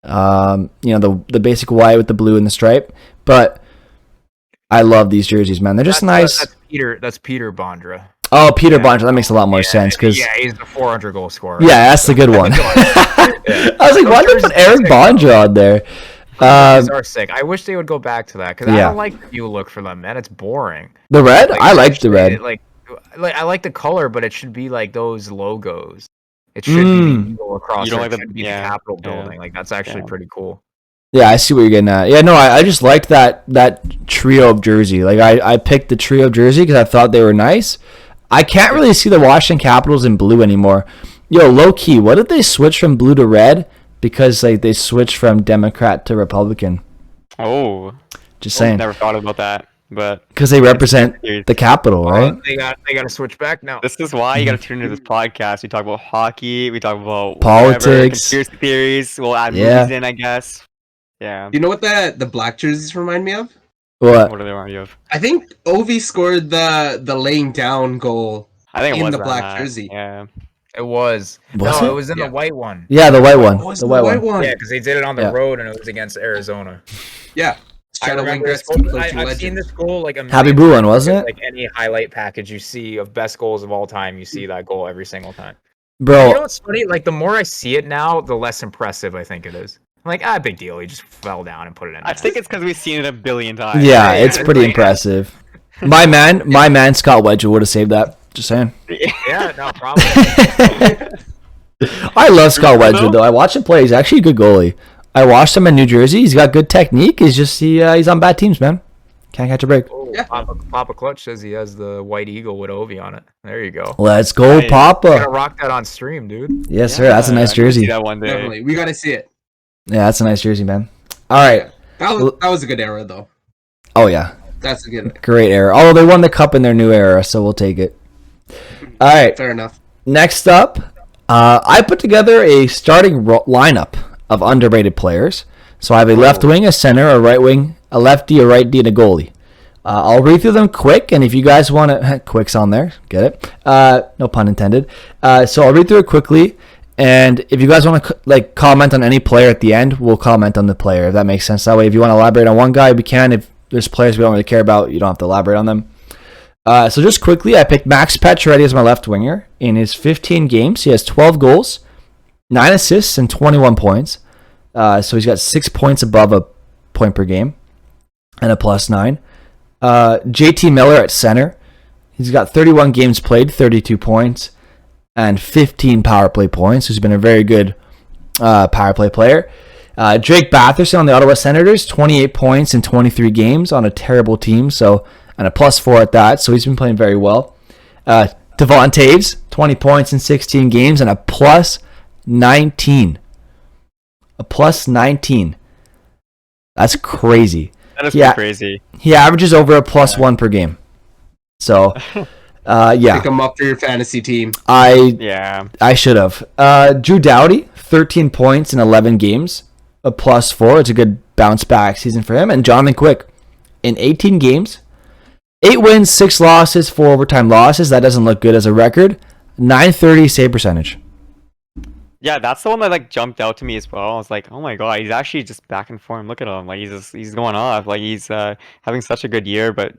The basic white with the blue and the stripe, but I love these jerseys, man. They're just nice. That's Peter Bondra. Oh, Peter Bondra. That makes a lot more sense because he's the 400 goal scorer. Yeah, that's the good one. I was like, why did they put Eric Bondra on there? These are sick. I wish they would go back to that because I don't like the new look for them, man. It's boring. The red? I like the red. I like the color, but it should be like those logos. It should be the eagle across. You don't like the Capitol building. Like that's actually pretty cool. Yeah, I see what you're getting at. Yeah, no, I just liked that trio of jersey. Like I picked the trio jersey because I thought they were nice. I can't really see the Washington Capitals in blue anymore. Yo, low key, what if they switch from blue to red? Because like they switched from Democrat to Republican. Oh, just saying. Never thought about that, but because they represent the capital, right? They got to switch back now. This is why you got to tune into this podcast. We talk about hockey. We talk about politics, conspiracy theories. We'll add movies in, I guess. Yeah. You know what the black jerseys remind me of? What do they remind you of? I think Ovi scored the laying down goal. I think it was the black jersey. Yeah. It was. It was in the white one. Yeah, the white one. The white one. Yeah, because they did it on the road and it was against Arizona. Yeah. I've seen this goal like a Happy Blue one, wasn't it? Like any highlight package you see of best goals of all time, you see that goal every single time. Bro, you know what's funny? Like the more I see it now, the less impressive I think it is. I'm like, big deal. He just fell down and put it in. I think it's because we've seen it a billion times. Yeah, it's pretty impressive. My man, Scott Wedgwood would have saved that. Just saying. Yeah, no problem. I love Scott Wedgwood though. I watched him play. He's actually a good goalie. I watched him in New Jersey. He's got good technique. He's just he's on bad teams, man. Can't catch a break. Oh, yeah. Papa Clutch says he has the white eagle with Ovi on it. There you go. Let's go, Papa. Gotta rock that on stream, dude. Yes, sir. That's a nice jersey. See that one day. Definitely, we gotta see it. Yeah, that's a nice jersey, man. All right. That was a good era, though. Oh yeah, that's a great era. Although they won the cup in their new era, so we'll take it. All right. Fair enough. Next up, I put together a starting lineup of underrated players. So I have a left wing, a center, a right wing, a lefty, a right D, and a goalie. I'll read through them quick, and if you guys want to, quick's on there, get it? No pun intended. So I'll read through it quickly, And if you guys want to comment on any player at the end, we'll comment on the player, if that makes sense. That way, if you want to elaborate on one guy, we can. If there's players we don't really care about, you don't have to elaborate on them. So just quickly, I picked Max Pacioretty as my left winger. In his 15 games, he has 12 goals, 9 assists, and 21 points. So he's got 6 points above a point per game and a +9. JT Miller at center. He's got 31 games played, 32 points, and 15 power play points. He's been a very good power play player. Drake Batherson on the Ottawa Senators, 28 points in 23 games on a terrible team, and a +4 at that. So he's been playing very well. Devon Taves, 20 points in 16 games and a +19. A +19. That's crazy. That is pretty crazy. He averages over a +1 per game. So, yeah. Pick him up for your fantasy team. I should have. Drew Doughty, 13 points in 11 games, a +4. It's a good bounce back season for him. And Jonathan Quick, in 18 games, 8 wins, 6 losses, 4 overtime losses. That doesn't look good as a record. .930 save percentage. Yeah, that's the one that jumped out to me as well. I was like, oh my god, he's actually just back in form. Look at him, he's going off. He's having such a good year. But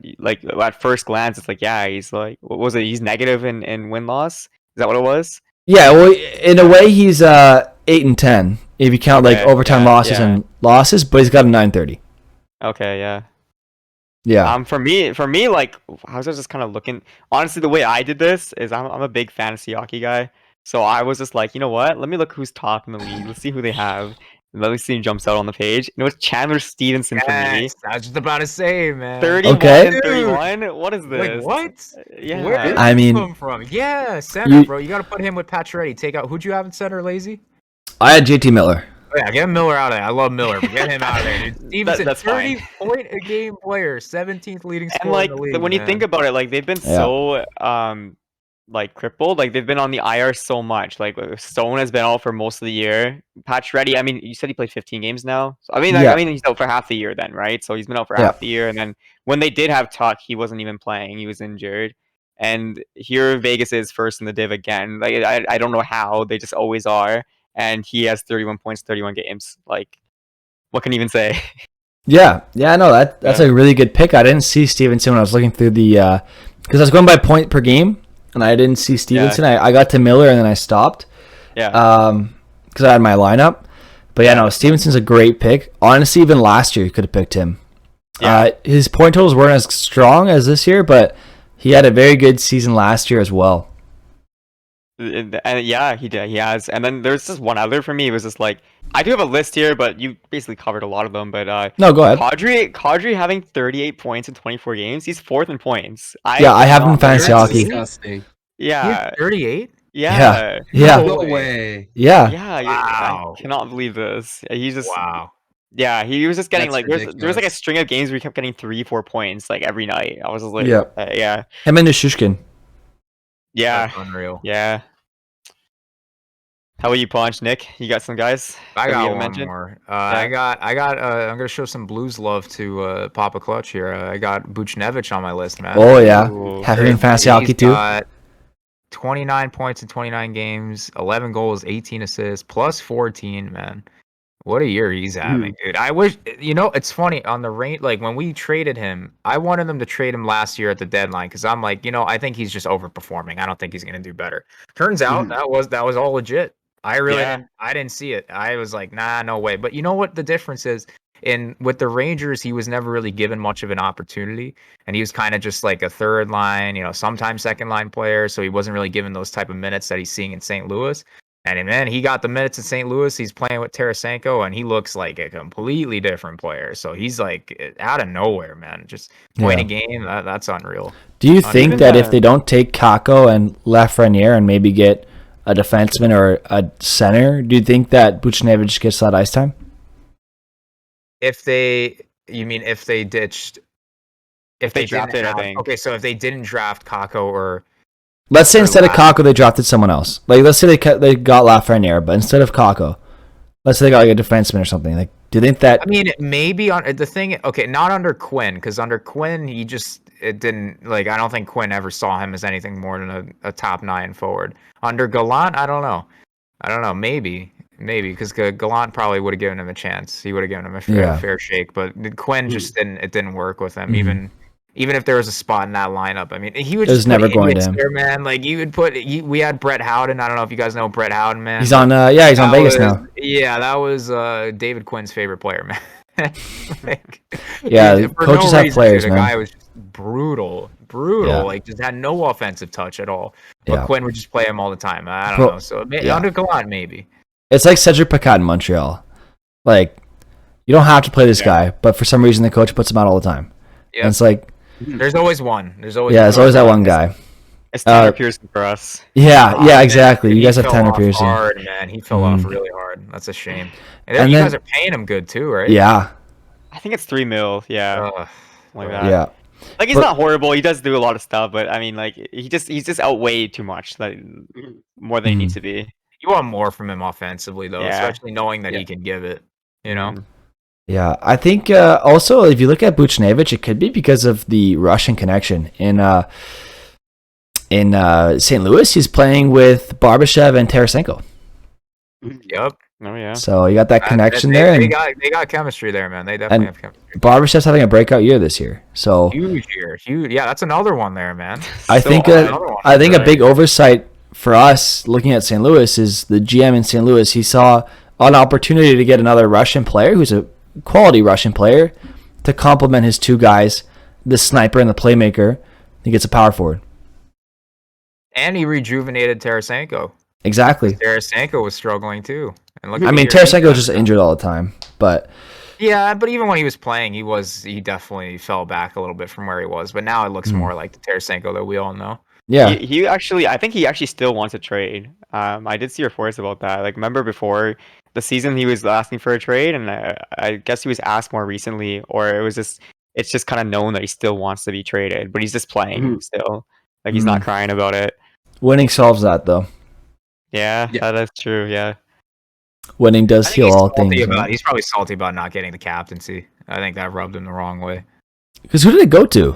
at first glance, it's he's what was it? He's negative in win loss. Is that what it was? Yeah, well, in a way, he's 8-10 if you count overtime losses and losses. But he's got a .930. Okay, yeah. Yeah. For me, I was just kind of looking. Honestly, the way I did this is I'm a big fantasy hockey guy. So I was just like, you know what? Let me look who's top in the league. Let's see who they have. Let me see who jumps out on the page. It was Chandler Stevenson for me. I was just about to say, man. 31 and 31? What is this? What? Yeah. Where did he come from? Yeah, center, bro. You got to put him with Pacioretty. Take out. Who'd you have in center, Lazy? I had JT Miller. Oh, yeah, get Miller out of there. I love Miller. But get him out of there, dude. Stevenson, that's 30-point-a-game player, 17th leading scorer in the league. When you think about it, they've been so crippled. They've been on the IR so much. Stone has been out for most of the year. Pacioretty, you said he played 15 games now. So he's out for half the year then, right? So he's been out for half the year, and then when they did have Tuck, he wasn't even playing. He was injured. And here Vegas is first in the div again. I don't know how. They just always are. And he has 31 points, 31 games. What can you even say? Yeah, no, that's a really good pick. I didn't see Stevenson when I was looking through the because I was going by point per game. And I didn't see Stevenson. I got to Miller and then I stopped. Yeah. Because I had my lineup. But no, Stevenson's a great pick. Honestly, even last year you could have picked him. Yeah. His point totals weren't as strong as this year, but he had a very good season last year as well. And yeah, he did. He has. And then there's just one other for me. It was just I do have a list here, but you basically covered a lot of them. But no, go ahead. Kadri having 38 points in 24 games. He's 4th in points. I have him in fantasy hockey. Disgusting. Yeah. 38? Yeah. No way. Yeah. Wow. I cannot believe this. He's just wow. Yeah, he was just getting there was a string of games where he kept getting 3-4 points every night. I was just like, yeah. Him and Nishushkin. Yeah. That's unreal. Yeah. How about you, Punch? Nick, you got some guys? I got one more. I got. I'm gonna show some Blues love to Papa Clutch here. I got Buchnevich on my list, man. Oh yeah, have him in fantasy hockey too. 29 points in 29 games, 11 goals, 18 assists, +14. Man, what a year he's having, dude. I wish it's funny on the rain. When we traded him, I wanted them to trade him last year at the deadline because I'm I think he's just overperforming. I don't think he's gonna do better. Turns out that was all legit. I didn't see it. I was like, nah, no way. But you know what the difference is? With the Rangers, he was never really given much of an opportunity, and he was kind of just like a third line, sometimes second line player. So he wasn't really given those type of minutes that he's seeing in St. Louis. And then he got the minutes in St. Louis. He's playing with Tarasenko, and he looks like a completely different player. So he's out of nowhere, man. Just point a game. That's unreal. Do you think that if they don't take Kakko and Lafreniere and maybe get a defenseman or a center, do you think that Buchnevich gets that ice time? If they drafted, I think. Okay, so if they didn't draft Kakko or... Let's say instead of Kakko, they drafted someone else. Let's say they got Lafreniere, but instead of Kakko, let's say they got a defenseman or something. Do you think that... maybe on the thing... Okay, not under Quinn, because under Quinn, it didn't... I don't think Quinn ever saw him as anything more than a top 9 forward. Under Gallant, I don't know. I don't know. Maybe because Gallant probably would have given him a chance. He would have given him a Yeah. fair shake, but Quinn just didn't. It didn't work with him. Mhm. Even if there was a spot in that lineup, I mean, he would It was just never put going to idiots him. there, man. Like you would put. We had Brett Howden. I don't know if you guys know Brett Howden, man. He's on. He's on That Vegas was- now. Yeah, that was David Quinn's favorite player, man. Like, Yeah, for coaches have players, the man. guy was just brutal. Yeah. Like just had no offensive touch at all. But Yeah. Quinn would just play him all the time. I don't Bro, know. So yeah. under Gallant, maybe. It's like Cedric Paquette in Montreal. Like, you don't have to play this guy, but for some reason the coach puts him out all the time. Yeah. And it's like, There's always one. There's always that one guy. It's Tanner Pearson for us. Yeah, exactly. You He guys have fell Tanner off Pearson. Hard, man. He fell off really hard. That's a shame. And, And you then- guys are paying him good too, right? Yeah, I think it's $3 million. Yeah, like that. yeah. Like he's But- not horrible. He does do a lot of stuff, but I mean, like he's just outweighed too much, like more than he needs to be. You want more from him offensively, though, Yeah. especially knowing that he can give it. You know. Yeah, I think also if you look at Buchnevich, it could be because of the Russian connection. In St. Louis, he's playing with Barbashev and Tarasenko. Yep. Oh yeah. So you got that connection they, there, They and got chemistry there, man. They definitely have chemistry. Barbashev's having a breakout year this year. So Huge year. Huge. Yeah, that's another one there, man. I So think awesome. Another one. I think a Right. big oversight for us looking at St. Louis is the GM in St. Louis. He saw an opportunity to get another Russian player who's a quality Russian player to complement his two guys, the sniper and the playmaker. He gets a power forward. And he rejuvenated Tarasenko. Exactly. Tarasenko was struggling too. And look I at mean, the year he Tarasenko got. was just injured all the time, but Yeah, but even when he was playing, he definitely fell back a little bit from where he was. But now it looks more like the Tarasenko that we all know. yeah, He actually, I think he actually still wants a trade. I did see reports about that. Like, remember before the season, he was asking for a trade, and I guess he was asked more recently, or it's just kind of known that he still wants to be traded, but he's just playing still. Like he's not crying about it. winning solves that though. Yeah, Yeah. that's true. Yeah. Winning I does think heal he's all salty things. about- He's probably salty about not getting the captaincy. I think that rubbed him the wrong way. Because who did it go to?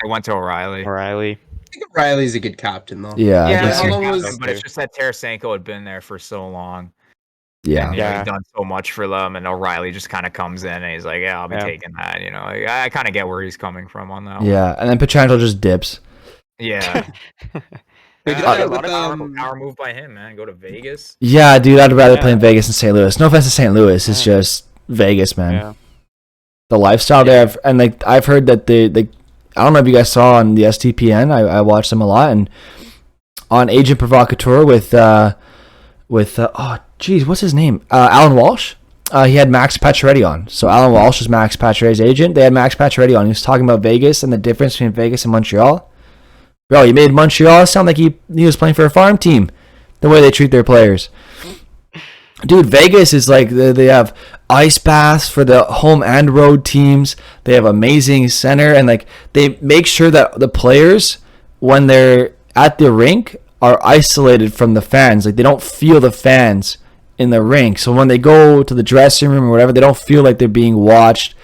They went to O'Reilly. O'Reilly. I think Riley's a good captain though. Yeah, I Yeah, guess how he's he- long captain, was but it's there? just that Tarasenko had been there for so long. yeah. And, you know, Yeah. he's done so much for them, and O'Reilly just kind of comes in and he's like, "Yeah, I'll be Yeah. taking that." You know, like, I kind of get where he's coming from on that. one. Yeah, and then Pietrangelo just dips. Yeah. They did Yeah, that a lot with, of power move by him, man. Go to Vegas. Yeah, dude, I'd rather Yeah. play in Vegas than St. Louis. No offense to St. Louis, it's Yeah. just Vegas, man. Yeah. The lifestyle there, and like I've heard that they I don't know if you guys saw on the STPN. I watched them a lot, and on Agent Provocateur with oh geez, what's his name? Alan Walsh. He had Max Pacioretty on. So Alan Walsh is Max Pacioretty's agent. They had Max Pacioretty on. He was talking about Vegas and the difference between Vegas and Montreal. Bro, he made Montreal sound like he was playing for a farm team. The way they treat their players. Dude, Vegas is like they have ice baths for the home and road teams. They have amazing center, and like they make sure that the players, when they're at the rink, are isolated from the fans. Like they don't feel the fans in the rink. So when they go to the dressing room or whatever, they don't feel like they're being watched.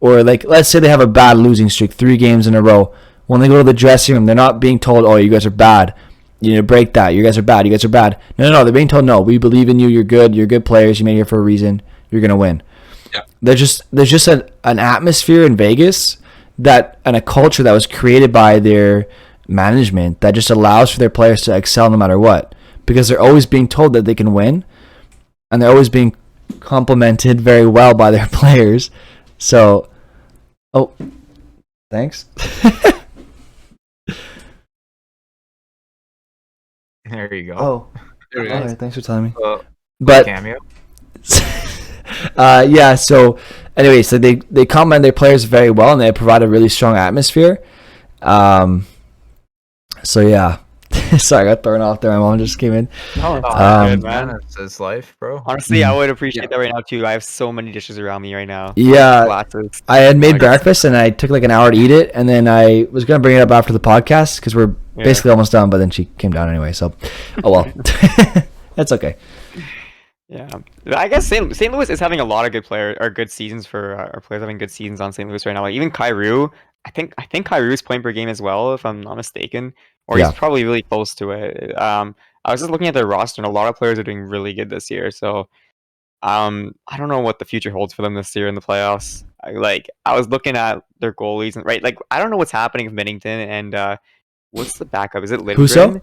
Or like let's say they have a bad losing streak, 3 games in a row. When they go to the dressing room, they're not being told, "Oh, you guys are bad. You need to break that. You guys are bad. You guys are bad." No. They're being told, "No, we believe in you. You're good. You're good players. You made it here for a reason. You're gonna win." Yeah. There's just an atmosphere in Vegas and a culture that was created by their management that just allows for their players to excel no matter what, because they're always being told that they can win, and they're always being complimented very well by their players. So, oh, thanks. There you go. Oh, There we all go. right. Thanks for telling me. But But cameo. yeah. So, anyway, so they compliment their players very well, and they provide a really strong atmosphere. So yeah. Sorry, I got thrown off there. My mom just came in. Oh, Um, good, man. It's his life, bro. Honestly, I would appreciate that right now too. I have so many dishes around me right now. Yeah, Glasses. I had made I guess- breakfast and I took like an hour to eat it, and then I was gonna bring it up after the podcast because we're Yeah. basically almost done. But then she came down anyway, so oh well, that's okay. Yeah, I guess St. Louis is having a lot of good seasons for our players having good seasons on St. Louis right now. Like even Kyrou, I think Kyrou is playing per game as well, if I'm not mistaken, or Yeah. he's probably really close to it. I was just looking at their roster, and a lot of players are doing really good this year. So, I don't know what the future holds for them this year in the playoffs. I was looking at their goalies, and right, like I don't know what's happening with Bennington and what's the backup? Is it Lindgren? Husso?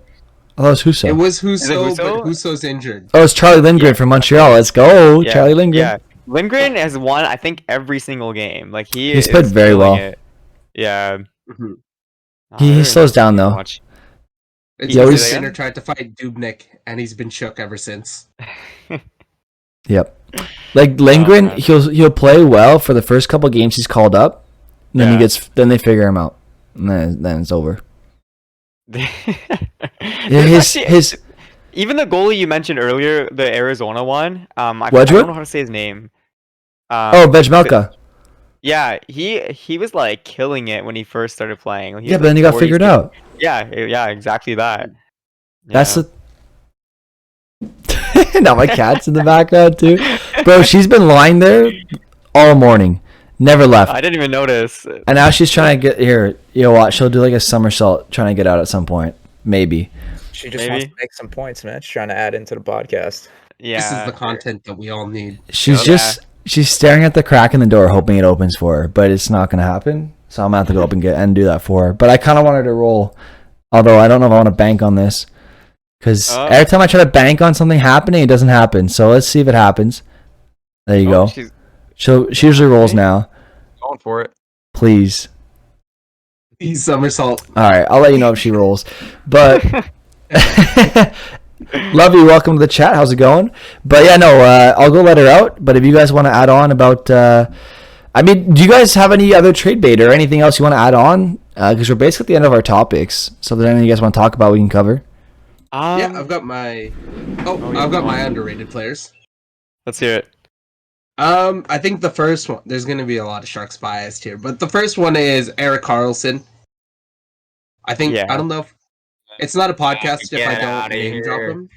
Oh, that was Husso. It was Is it Husso, Husso? but Husso's injured. Oh, it's Charlie Lindgren from Montreal. Let's go, Yeah, Charlie Lindgren. Yeah, Lindgren has won, I think, every single game. Like He's played very killing well. it. Yeah. Mhm. He slows down, though. Much. It's Yeah, always we- Sinner tried to fight Dubnik, and he's been shook ever since. Yep. Like Lindgren, man. he'll play well for the first couple games he's called up. And then Yeah. then they figure him out. And then it's over. Yeah, His even the goalie you mentioned earlier, the Arizona one. I Wedgwood? don't know how to say his name. Vejmelka. Yeah, he was like killing it when he first started playing. Yeah, but then he got figured out. Yeah, exactly that. That's Yeah. now my cat's in the background too. Bro, she's been lying there all morning. Never left. I didn't even notice. And now she's trying to get here. You know what? She'll do like a somersault trying to get out at some point. Maybe. She just wants Maybe. to make some points, man. She's trying to add into the podcast. Yeah, This is the content that we all need. She's staring at the crack in the door hoping it opens for her, but it's not gonna happen. So I'm gonna have to go up and do that for her. But I kinda want her to roll. Although I don't know if I want to bank on this. Because every time I try to bank on something happening, it doesn't happen. So let's see if it happens. There you go. She usually rolls now. Going for it. Please. He's somersault. All right, I'll let you know if she rolls. But Lovey, welcome to the chat. How's it going? But yeah, no, I'll go let her out. But if you guys want to add on about, I mean, do you guys have any other trade bait or anything else you want to add on? Because we're basically at the end of our topics. So if there's anything you guys want to talk about, we can cover. Yeah, I've got my. I've got my underrated players. Let's hear it. I think the first one. There's going to be a lot of Sharks biased here, but the first one is Erik Karlsson. I think I don't know if it's not a podcast if I don't name drop him.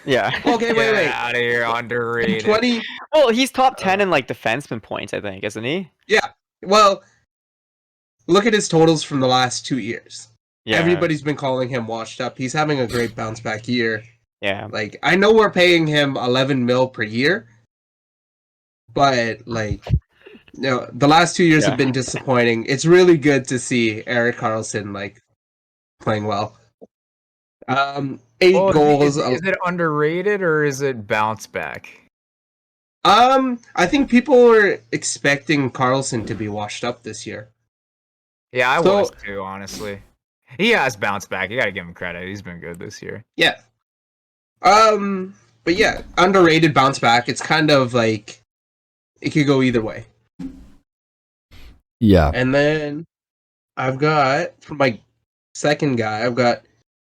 Yeah. Okay, wait. Out of here, underrated. 20. Well, he's top 10 in like defenseman points, I think, isn't he? Yeah. Well, look at his totals from the last 2 years. Yeah. Everybody's been calling him washed up. He's having a great bounce back year. Yeah. Like, I know we're paying him 11 mil per year, but like, the last 2 years have been disappointing. It's really good to see Erik Karlsson like playing well. 8 goals. Is it underrated or is it bounce back? I think people were expecting Karlsson to be washed up this year. Yeah, I was too, honestly. He has bounced back. You gotta give him credit. He's been good this year. Yeah. But yeah, underrated bounce back. It's kind of like it could go either way. Yeah. And then I've got for my second guy, I've got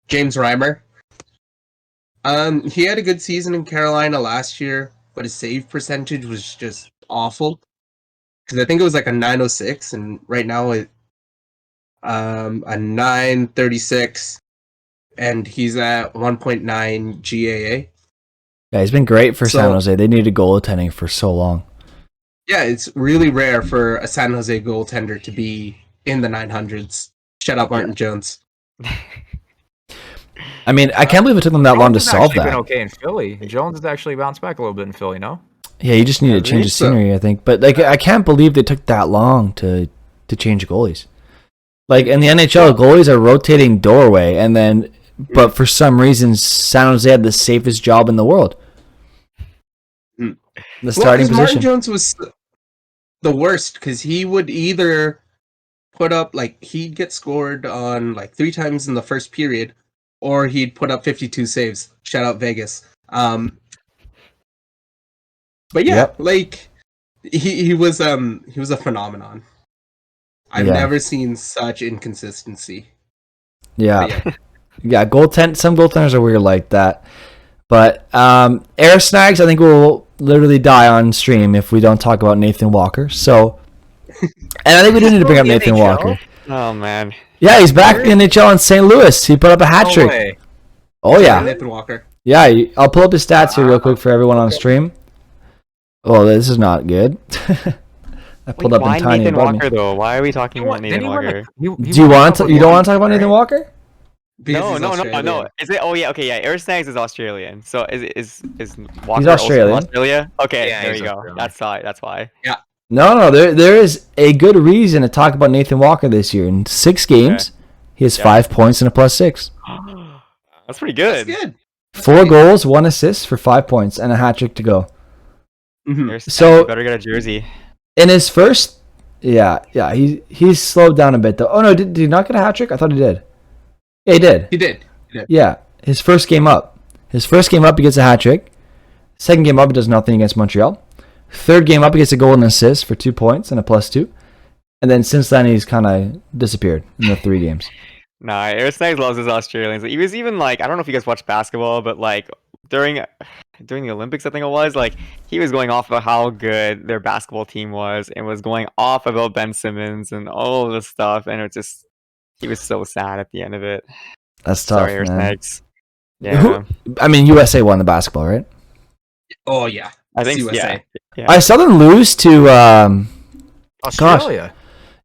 James Reimer. He had a good season in Carolina last year, but his save percentage was just awful. Because I think it was like a 906, and right now it a 936, and he's at 1.9 GAA. Yeah, he's been great for San Jose. They needed goaltending for so long. Yeah, it's really rare for a San Jose goaltender to be in the 900s. Shut up, Martin Jones. I mean, I can't believe it took them that long to solve that. Been okay in Philly. Jones has actually bounced back a little bit in Philly, no? Yeah, you just need to change the scenery, I think. But like, I can't believe they took that long to change goalies. Like in the NHL, goalies are rotating doorway, and then, but for some reason, San Jose had the safest job in the world. The starting position. Martin Jones was the worst because he would either put up he'd get scored on 3 times in the first period, or he'd put up 52 saves. Shout out Vegas. But yeah, he was a phenomenon. I've never seen such inconsistency. Yeah. Yeah, some goaltenders are weird like that. But Air Snags, I think will literally die on stream if we don't talk about Nathan Walker. So, and I think we do need to bring up Nathan Walker. Oh man. Yeah, he's back in the NHL in St. Louis. He put up a hat trick. Oh yeah. Nathan Walker. Yeah, I'll pull up his stats here real quick for everyone on stream. Oh, this is not good. I pulled up in tiny. Nathan Walker though? Why are we talking about Nathan Walker? You don't want to talk about Nathan Walker? Because No, he's no, no, Australian. no. Is it? Oh yeah, okay, yeah. Snags is Australian. So is Walker He's also Australian. from Australia? Okay, Yeah, there he's you go. Australian. That's why. That's why. No, there is a good reason to talk about Nathan Walker this year. In 6 games, he has Yeah. 5 points and a +6. That's pretty That's good. good. 4 goals, 1 assist for 5 points, and a hat trick to go. Mhm. So- you better get a jersey. In his first, he's slowed down a bit though. Oh no, did he not get a hat trick? I thought he did. Yeah, he did. He did. Yeah, his first game up. He gets a hat trick. Second game up, he does nothing against Montreal. Third game up, he gets a goal and assist for 2 points and a +2. And then since then, he's kind of disappeared in the 3 games. Nah, Snags loves his Australians. He was even like, I don't know if you guys watch basketball, but like during the Olympics, I think it was, like he was going off about how good their basketball team was and was going off about Ben Simmons and all this stuff, and he was so sad at the end of it. That's tough, Sorry, man. Snags. Who- Yeah, I mean, USA won the basketball, right? Oh yeah. I think USA. yeah. I saw them lose to. Australia.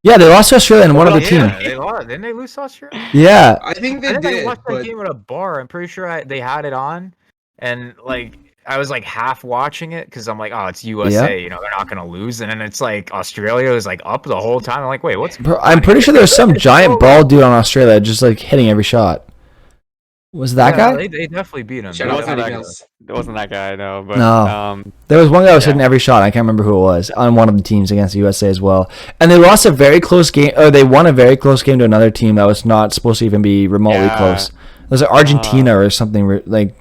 Yeah, they lost to Australia in one other team. Yeah, they lost. Didn't they lose to Australia? Yeah, I think I they think I did. watched that But game at a bar. I'm pretty sure they had it on, and like I was like half watching it because I'm like, oh, it's USA. You know, they're not gonna lose. And then it's like Australia was like up the whole time. I'm like, wait, what's? Bro, I'm pretty sure there's some giant bald dude on Australia just like hitting every shot. Was it that Yeah, guy? They definitely beat him. shout It out wasn't to that Mills. It wasn't that guy, no. But No. There was one guy who was Yeah. hitting every shot. I can't remember who it was on one of the teams against the USA as well. And they lost a very close game, or they won a very close game to another team that was not supposed to even be remotely Yeah. close. It was like Argentina or something like. It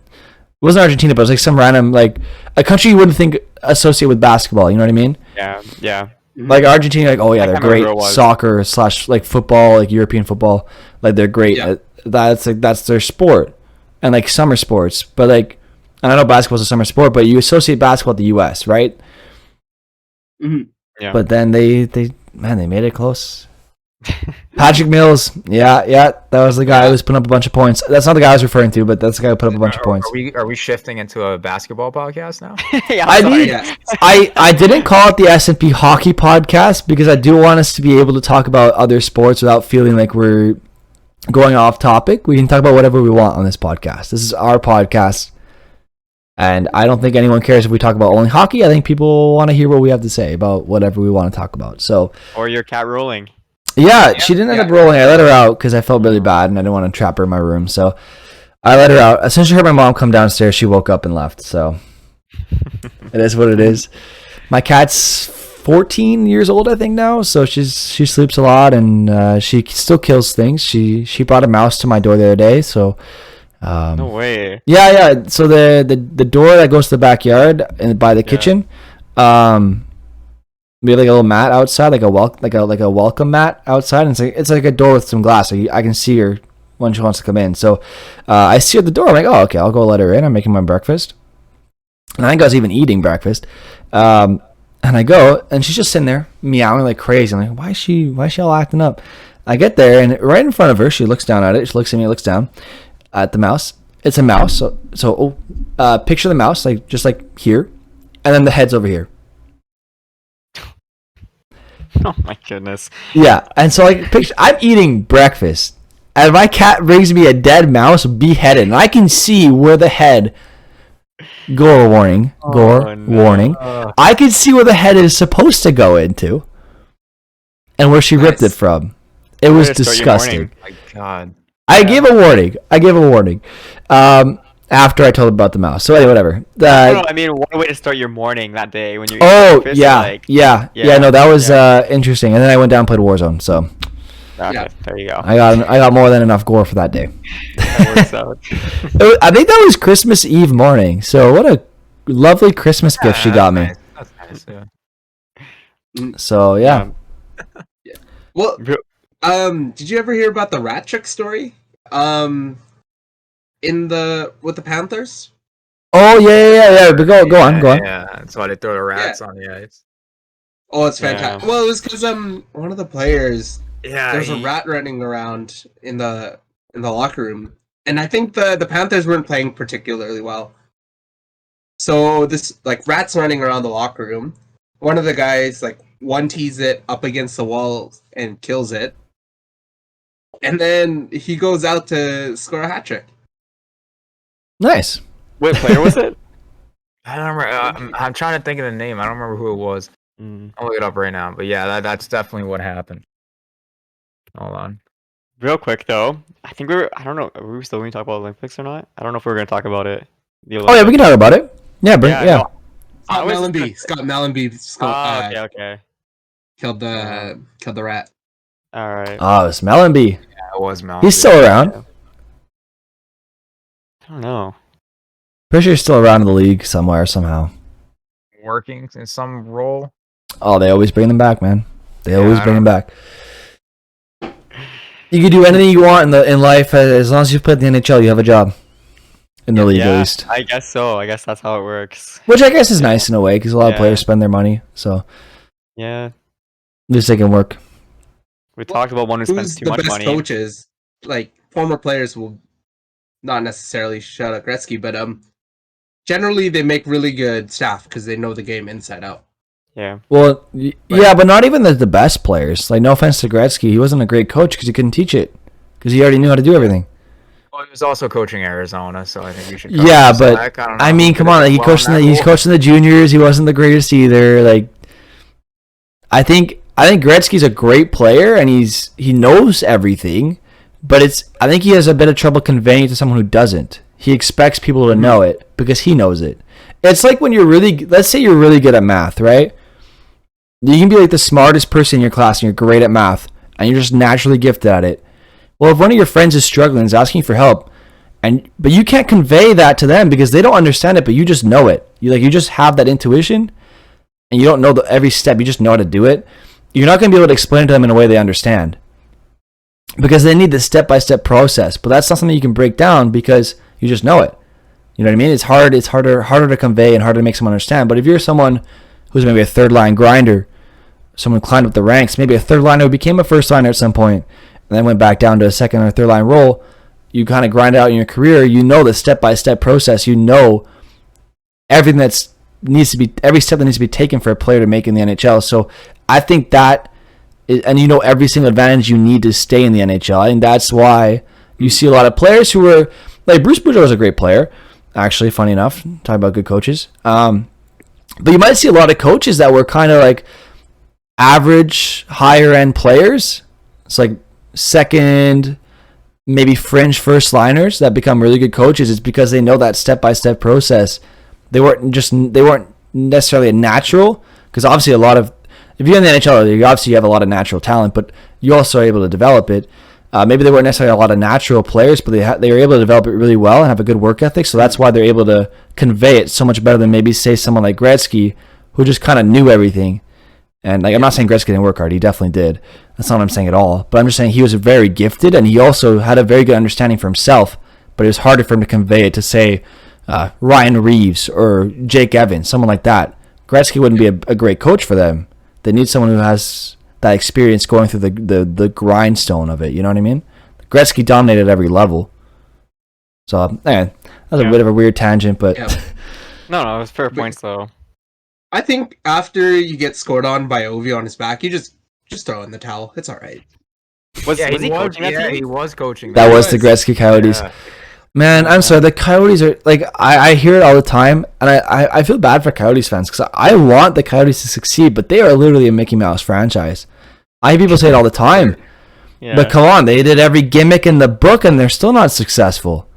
wasn't Argentina, but it was like some random like a country you wouldn't think associate with basketball. You know what I mean? yeah. Like Argentina, like, oh yeah, I they're can't remember great who it was. soccer / like football, like European football, like they're great. Yeah. That's their sport, and like summer sports. But like, and I know basketball's a summer sport, but you associate basketball with the U.S., right? Mhm. Yeah. But then they made it close. Patrick Mills, yeah, that was the guy who was putting up a bunch of points. That's not the guy I was referring to, but that's the guy who put up a bunch of points. Are we shifting into a basketball podcast now? Yeah, I sorry. need- Yeah. I didn't call it the S&P Hockey Podcast because I do want us to be able to talk about other sports without feeling like we're going off topic. We can talk about whatever we want on this podcast. This is our podcast, and I don't think anyone cares if we talk about only hockey. I think people want to hear what we have to say about whatever we want to talk about. So, Or your cat rolling. yeah, she didn't end up Yeah. rolling. I let her out because I felt really bad and I didn't want to trap her in my room. So I let her out. As soon as she heard my mom come downstairs, she woke up and left. So it is what it is. My cat's 14 years old, I think now. So she sleeps a lot and she still kills things. She brought a mouse to my door the other day. So No way. yeah. So the door that goes to the backyard and by the kitchen, we have like a little mat outside, like a welcome mat outside, and it's like a door with some glass, so I can see her when she wants to come in. So I see her at the door. I'm like, oh, okay, I'll go let her in. I'm making my breakfast, and I think I was even eating breakfast. And I go, and she's just sitting there meowing like crazy. I'm like, why is she all acting up? I get there, and right in front of her, she looks down at it. She looks at me, looks down at the mouse. It's a mouse. So picture the mouse like just like here, and then the head's over here. Oh my goodness. Yeah, and so like picture, I'm eating breakfast, and my cat brings me a dead mouse beheaded, and I can see where the head. Gore warning. Gore no. warning. I can see where the head is supposed to go into, and where she ripped it Nice. from. It was Way to start your disgusting. morning. My God. I gave a warning. After I told her about the mouse. So anyway, whatever. No, I mean, what a way to start your morning that day when you. Oh yeah, yeah. No, that was interesting. And then I went down and played Warzone. So Okay, Yeah. there you go. I got more than enough gore for that day. That works out. I think that was Christmas Eve morning. So what a lovely Christmas gift she got me. That's nice. Yeah. So yeah. Well, Bro- did you ever hear about the rat trick story? With the Panthers? Oh yeah. But go on. Yeah, that's why they throw the rats on the ice. Oh, it's Yeah. fantastic. Well, it was because one of the players, Yeah, there's a rat running around in the locker room, and I think the Panthers weren't playing particularly well. So this like rats running around the locker room. One of the guys like one tees it up against the wall and kills it, and then he goes out to score a hat trick. Nice. What player was it? I don't remember. I'm trying to think of the name. I don't remember who it was. I'll look it up right now. But yeah, that's definitely what happened. Hold on. Real quick though, I think I don't know, were we still going to talk about Olympics or not? I don't know if we are going to talk about it. Oh yeah, we can talk about it. Yeah, bring yeah. No, Scott Mellenby okay. killed the rat. All right. Oh, it's Mellenby. Yeah, it was Mel. He's still around. Yeah. I don't know. Pretty sure he's still around in the league somewhere, somehow. Working in some role. Oh, they always bring them back, man. They always I bring don't- them back. You can do anything you want in life as long as you play in the NHL. You have a job in the league, at Yeah, least. I guess so. I guess that's how it works. Which I guess is nice in a way because a lot of Yeah. players spend their money, so Yeah. at least they can work. We talked about one who spends Who's too the much best money. coaches? Like former players will not necessarily shout out Gretzky, but generally they make really good staff because they know the game inside out. Yeah. Well, yeah, but not even the best players. Like, no offense to Gretzky, he wasn't a great coach because he couldn't teach it because he already knew how to do everything. Well, he was also coaching Arizona, so I think we should. Yeah, cut him but slack. don't know. I mean, He come did on, well he in coached that he's role. coaching the juniors. He wasn't the greatest either. Like, I think Gretzky's a great player and he knows everything, but I think he has a bit of trouble conveying it to someone who doesn't. He expects people to know it because he knows it. It's like when let's say you're really good at math, right? You can be like the smartest person in your class and you're great at math and you're just naturally gifted at it. Well, if one of your friends is struggling, is asking for help, but you can't convey that to them because they don't understand it, but you just know it. You just have that intuition and you don't know every step, you just know how to do it. You're not going to be able to explain it to them in a way they understand because they need the step-by-step process, but that's not something you can break down because you just know it. You know what I mean? It's harder to convey and harder to make someone understand. But if you're someone who's maybe a third line grinder, someone who climbed up the ranks, maybe a third liner who became a first liner at some point and then went back down to a second or third line role, you kind of grind out in your career, you know the step-by-step process, you know everything every step that needs to be taken for a player to make in the NHL. So I think and you know every single advantage you need to stay in the NHL. I think that's why you see a lot of players who were, like Bruce Boudreau was a great player, actually, funny enough, talking about good coaches. But you might see a lot of coaches that were kind of like average, higher end players. It's like second, maybe fringe first liners that become really good coaches. It's because they know that step by step process. They weren't necessarily a natural, because obviously if you're in the NHL, you obviously have a lot of natural talent, but you also are able to develop it. Maybe they weren't necessarily a lot of natural players, but they were able to develop it really well and have a good work ethic. So that's why they're able to convey it so much better than maybe say someone like Gretzky, who just kind of knew everything. And I'm not saying Gretzky didn't work hard; he definitely did. That's not what I'm saying at all. But I'm just saying he was very gifted, and he also had a very good understanding for himself. But it was harder for him to convey it to say Ryan Reeves or Jake Evans, someone like that. Gretzky wouldn't be a great coach for them. They need someone who has that experience going through the grindstone of it. You know what I mean? Gretzky dominated every level. So, man, that's a bit of a weird tangent, but No, it was fair points though. I think after you get scored on by Ovi on his back, you just throw in the towel. It's all right. Was he coaching that team? he was coaching. that was the Gretzky Coyotes. Yeah. Man, I'm sorry. The Coyotes are like I hear it all the time, and I feel bad for Coyotes fans because I want the Coyotes to succeed, but they are literally a Mickey Mouse franchise. I hear people say it all the time, Yeah. but come on, they did every gimmick in the book, and they're still not successful.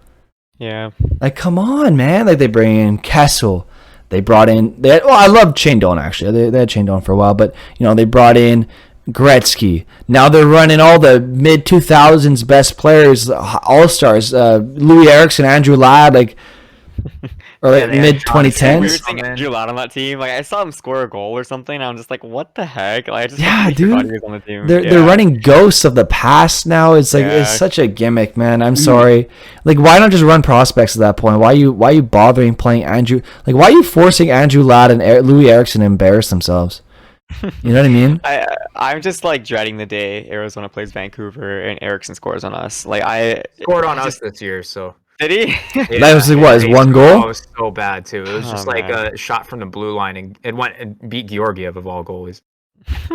Yeah. Like, come on, man! Like they bring in Kessel, they brought in. I loved Shane Doan actually. They had Shane Doan for a while, but they brought in Gretzky. Now they're running all the mid 2000s best players, all stars, Louis Eriksson, Andrew Ladd, or mid 2010s. We were seeing Andrew Ladd on that team. Like I saw him score a goal or something. And I'm just like, what the heck? Like, I just forgot he was on the team. They're running ghosts of the past now. It's like it's such a gimmick, man. I'm sorry. Like, why not just run prospects at that point? Why are you bothering playing Andrew? Like, why are you forcing Andrew Ladd and Louis Eriksson to embarrass themselves? You know what I mean? I'm just like dreading the day Arizona plays Vancouver and Eriksson scores on us. Like Scored on us this year, so. Did he? Yeah, That was like, what, is one goal? It was so bad too. It was just like a shot from the blue line, and it went and beat Georgiev of all goalies.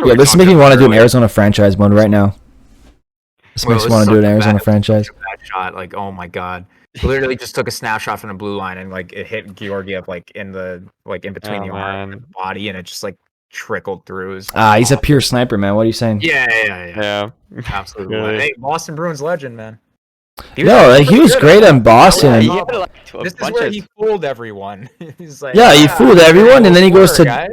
Yeah, this is making me want to do an Arizona franchise mode right now. This makes me want to do an Arizona franchise. That shot, like, oh my god. Literally just took a snapshot from the blue line and like it hit Georgiev like in between the arm and the body, and it just like trickled through his. He's a pure sniper, man. What are you saying? Yeah. Absolutely. Really? Hey, Boston Bruins legend, man. He was great in Boston. Yeah, This is where he fooled everyone. He's like, he fooled everyone, and then he goes to. guys.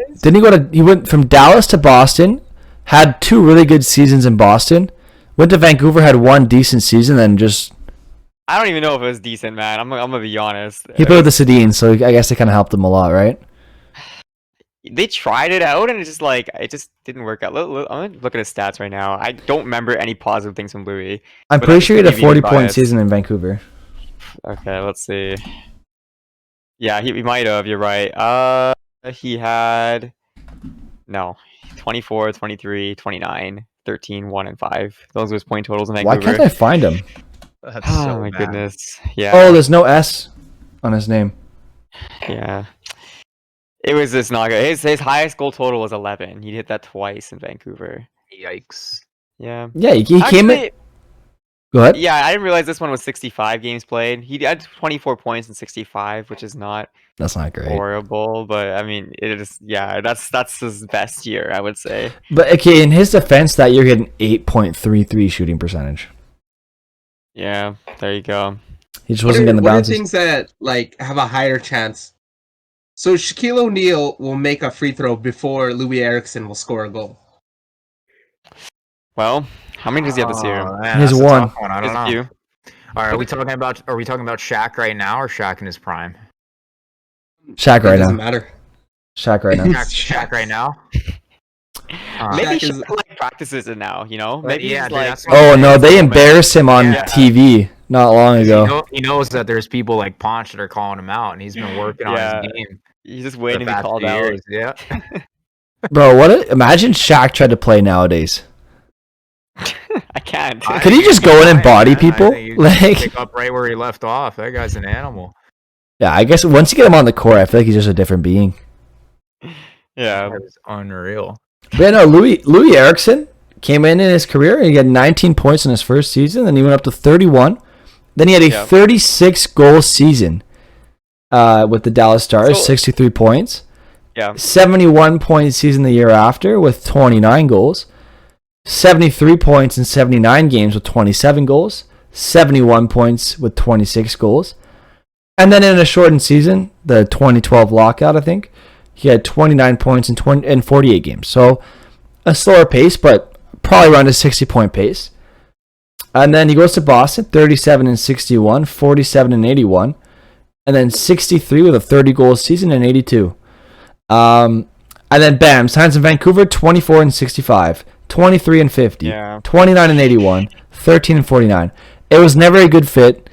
He went from Dallas to Boston, had 2 really good seasons in Boston, went to Vancouver, had 1 decent season, then just. I don't even know if it was decent, man. I'm gonna be honest. He played with the Sedins, so I guess it kind of helped him a lot, right? They tried it out, and it just didn't work out. I'm gonna look at his stats right now. I don't remember any positive things from Louis. I'm But pretty that's sure he had a just me being 40-point biased. season in Vancouver. Okay, let's see. Yeah, he might have. You're right. He had 24, 23, 29, 13, 1, and 5. Those were his point totals in Vancouver. Why can't I find him? That's Oh so my bad. goodness. Yeah. Oh, there's no S on his name. Yeah. It was just not good. His highest goal total was 11. He hit that twice in Vancouver. Yikes. Yeah. Yeah, he came in. Actually, Go ahead. yeah, I didn't realize this one was 65 games played. He had 24 points in 65, which is not That's not great. horrible, but I mean, it is. Yeah, that's his best year, I would say. But okay, in his defense, that year he had an 8.33 shooting percentage. Yeah, there you go. He just wasn't getting the What are bounces. things that like have a higher chance? So Shaquille O'Neal will make a free throw before Louis Eriksson will score a goal. Well, how many does he have this year? Oh, man, Here's that's a one. tough I There's don't a know. few. All right, are we talking about Shaq right now or Shaq in his prime? Shaq right It doesn't now. matter. Shaq right now. Shaq right now. Maybe Shaq is- Shaq like practices it now. You know, maybe yeah, he's dude, like. that's what- Oh no, they embarrassed him on Yeah. TV not long ago. He knows that there's people like Ponch that are calling him out, and he's been working Yeah. on his game. He's just for waiting the to be past called few out. years. Yeah. Bro, imagine Shaq tried to play nowadays. I can't. Could he just go in and body people? Like, Pick up right where he left off. That guy's an animal. yeah, I guess once you get him on the court, I feel like he's just a different being. Yeah. That is unreal. But yeah, no, Louis Eriksson came in his career and he had 19 points in his first season, then he went up to 31. Then he had a Yeah. 36 goal season with the Dallas Stars, So- 63 points. Yeah. 71 point season the year after with 29 goals. 73 points in 79 games with 27 goals. 71 points with 26 goals. And then in a shortened season, the 2012 lockout, I think, he had 29 points in 48 games. So a slower pace, but probably around a 60-point pace. And then he goes to Boston, 37 and 61, 47 and 81, and then 63 with a 30-goal season and 82. And then bam, signs in Vancouver, 24 and 65, 23 and 50, Yeah. 29 and 81, 13 and 49. It was never a good fit.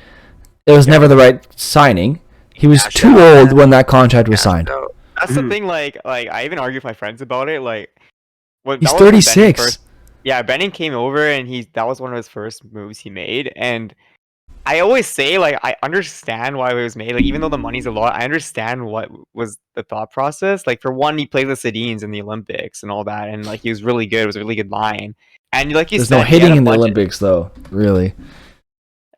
It was never the right signing. He was Cash too out, old man. when that contract was signed. So, That's the thing. Like I even argue with my friends about it. Like, He's that was when Benning 36. first- Yeah, Benning came over and that was one of his first moves he made. And I always say, like, I understand why it was made. Like, even though the money's a lot, I understand what was the thought process. Like, for one, he played the Sedins in the Olympics and all that, and like he was really good. It was a really good line. And like you There's said, no he had hitting a in the bunch of- Olympics, though. Really.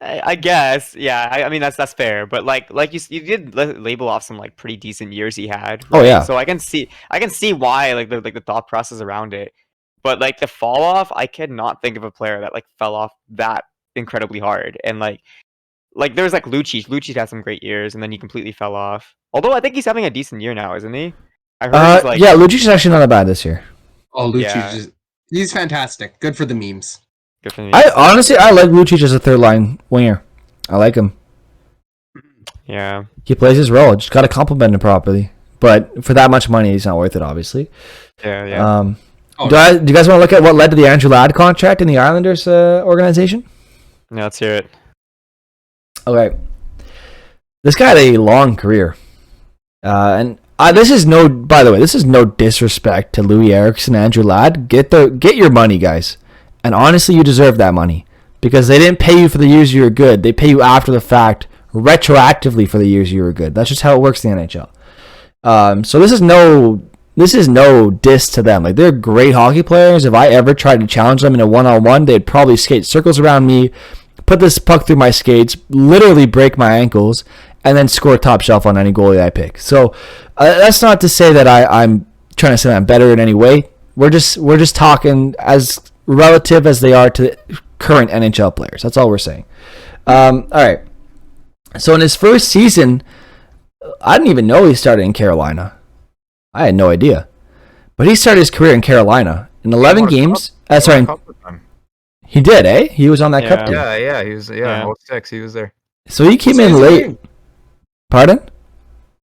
I guess, yeah. I mean, that's fair. But like you did label off some like pretty decent years he had. Oh, yeah. So I can see why like the thought process around it. But like the fall off, I cannot think of a player that like fell off that incredibly hard. And like there's like Lucic. Lucic had some great years, and then he completely fell off. Although I think he's having a decent year now, isn't he? I heard he's like Yeah, Lucic is actually not that bad this year. Oh, Lucic, Yeah. he's fantastic. Good for the memes. good for me. I like Lucic as a third line winger. I like him. Yeah. He plays his role. Just got to compliment him properly. But for that much money, he's not worth it, obviously. Yeah. Oh, Do you guys want to look at what led to the Andrew Ladd contract in the Islanders organization? Yeah, let's hear it. Okay. This guy had a long career. And this is no disrespect to Louis Eriksson and Andrew Ladd. Get your money, guys. And honestly, you deserve that money. Because they didn't pay you for the years you were good. They pay you after the fact, retroactively for the years you were good. That's just how it works in the NHL. So this is no this is no diss to them. Like, they're great hockey players. If I ever tried to challenge them in a one-on-one, they'd probably skate circles around me, put this puck through my skates, literally break my ankles, and then score top shelf on any goalie I pick. So that's not to say that I'm trying to say that I'm better in any way. We're just talking as relative as they are to current NHL players. That's all we're saying. All right. So in his first season, I didn't even know he started in Carolina. I had no idea. But he started his career in Carolina. In 11 games. He did, eh? He was on that cup team. Yeah. He was, Yeah. 06, he was there. So he came in late. Pardon?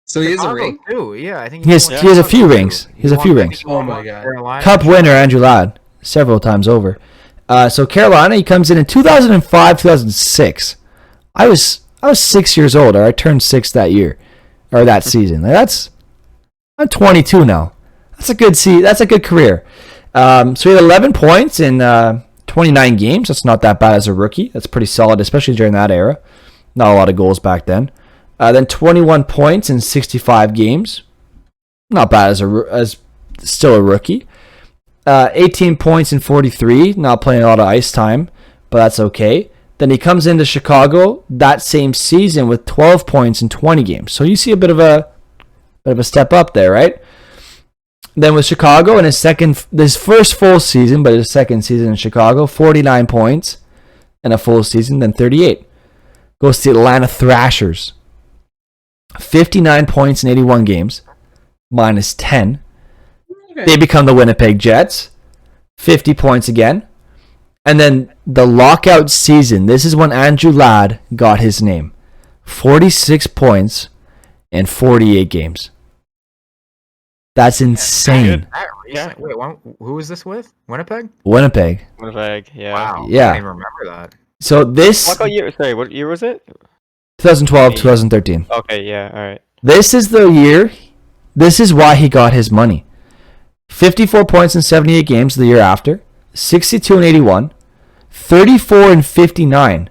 So he has a Chicago, ring? too. Yeah, I think He has a few rings. He has a few rings. Oh my God. Cup winner, Andrew Ladd, several times over. So Carolina, he comes in 2005, 2006. I was 6 years old, or I turned 6 that year, or that season. I'm 22 now. That's a good career. So he had 11 points in 29 games. That's not that bad as a rookie. That's pretty solid, especially during that era. Not a lot of goals back then. Then 21 points in 65 games. Not bad as still a rookie. 18 points in 43. Not playing a lot of ice time, but that's okay. Then he comes into Chicago that same season with 12 points in 20 games. So you see a bit of a step up there, right? Then with Chicago in his first full season, but his second season in Chicago, 49 points in a full season, then 38. Goes to the Atlanta Thrashers. 59 points in 81 games, minus 10. Okay. They become the Winnipeg Jets. 50 points again. And then the lockout season, this is when Andrew Ladd got his name. 46 points in 48 games. That's insane. Yeah. Wait, who was this with? Winnipeg? Winnipeg. Winnipeg, yeah. Wow. Yeah. I don't even remember that. So this What year? Sorry, what year was it? 2012, 2013. Okay, yeah, all right. This is the year. This is why he got his money. 54 points in 78 games the year after. 62 and 81. 34 and 59.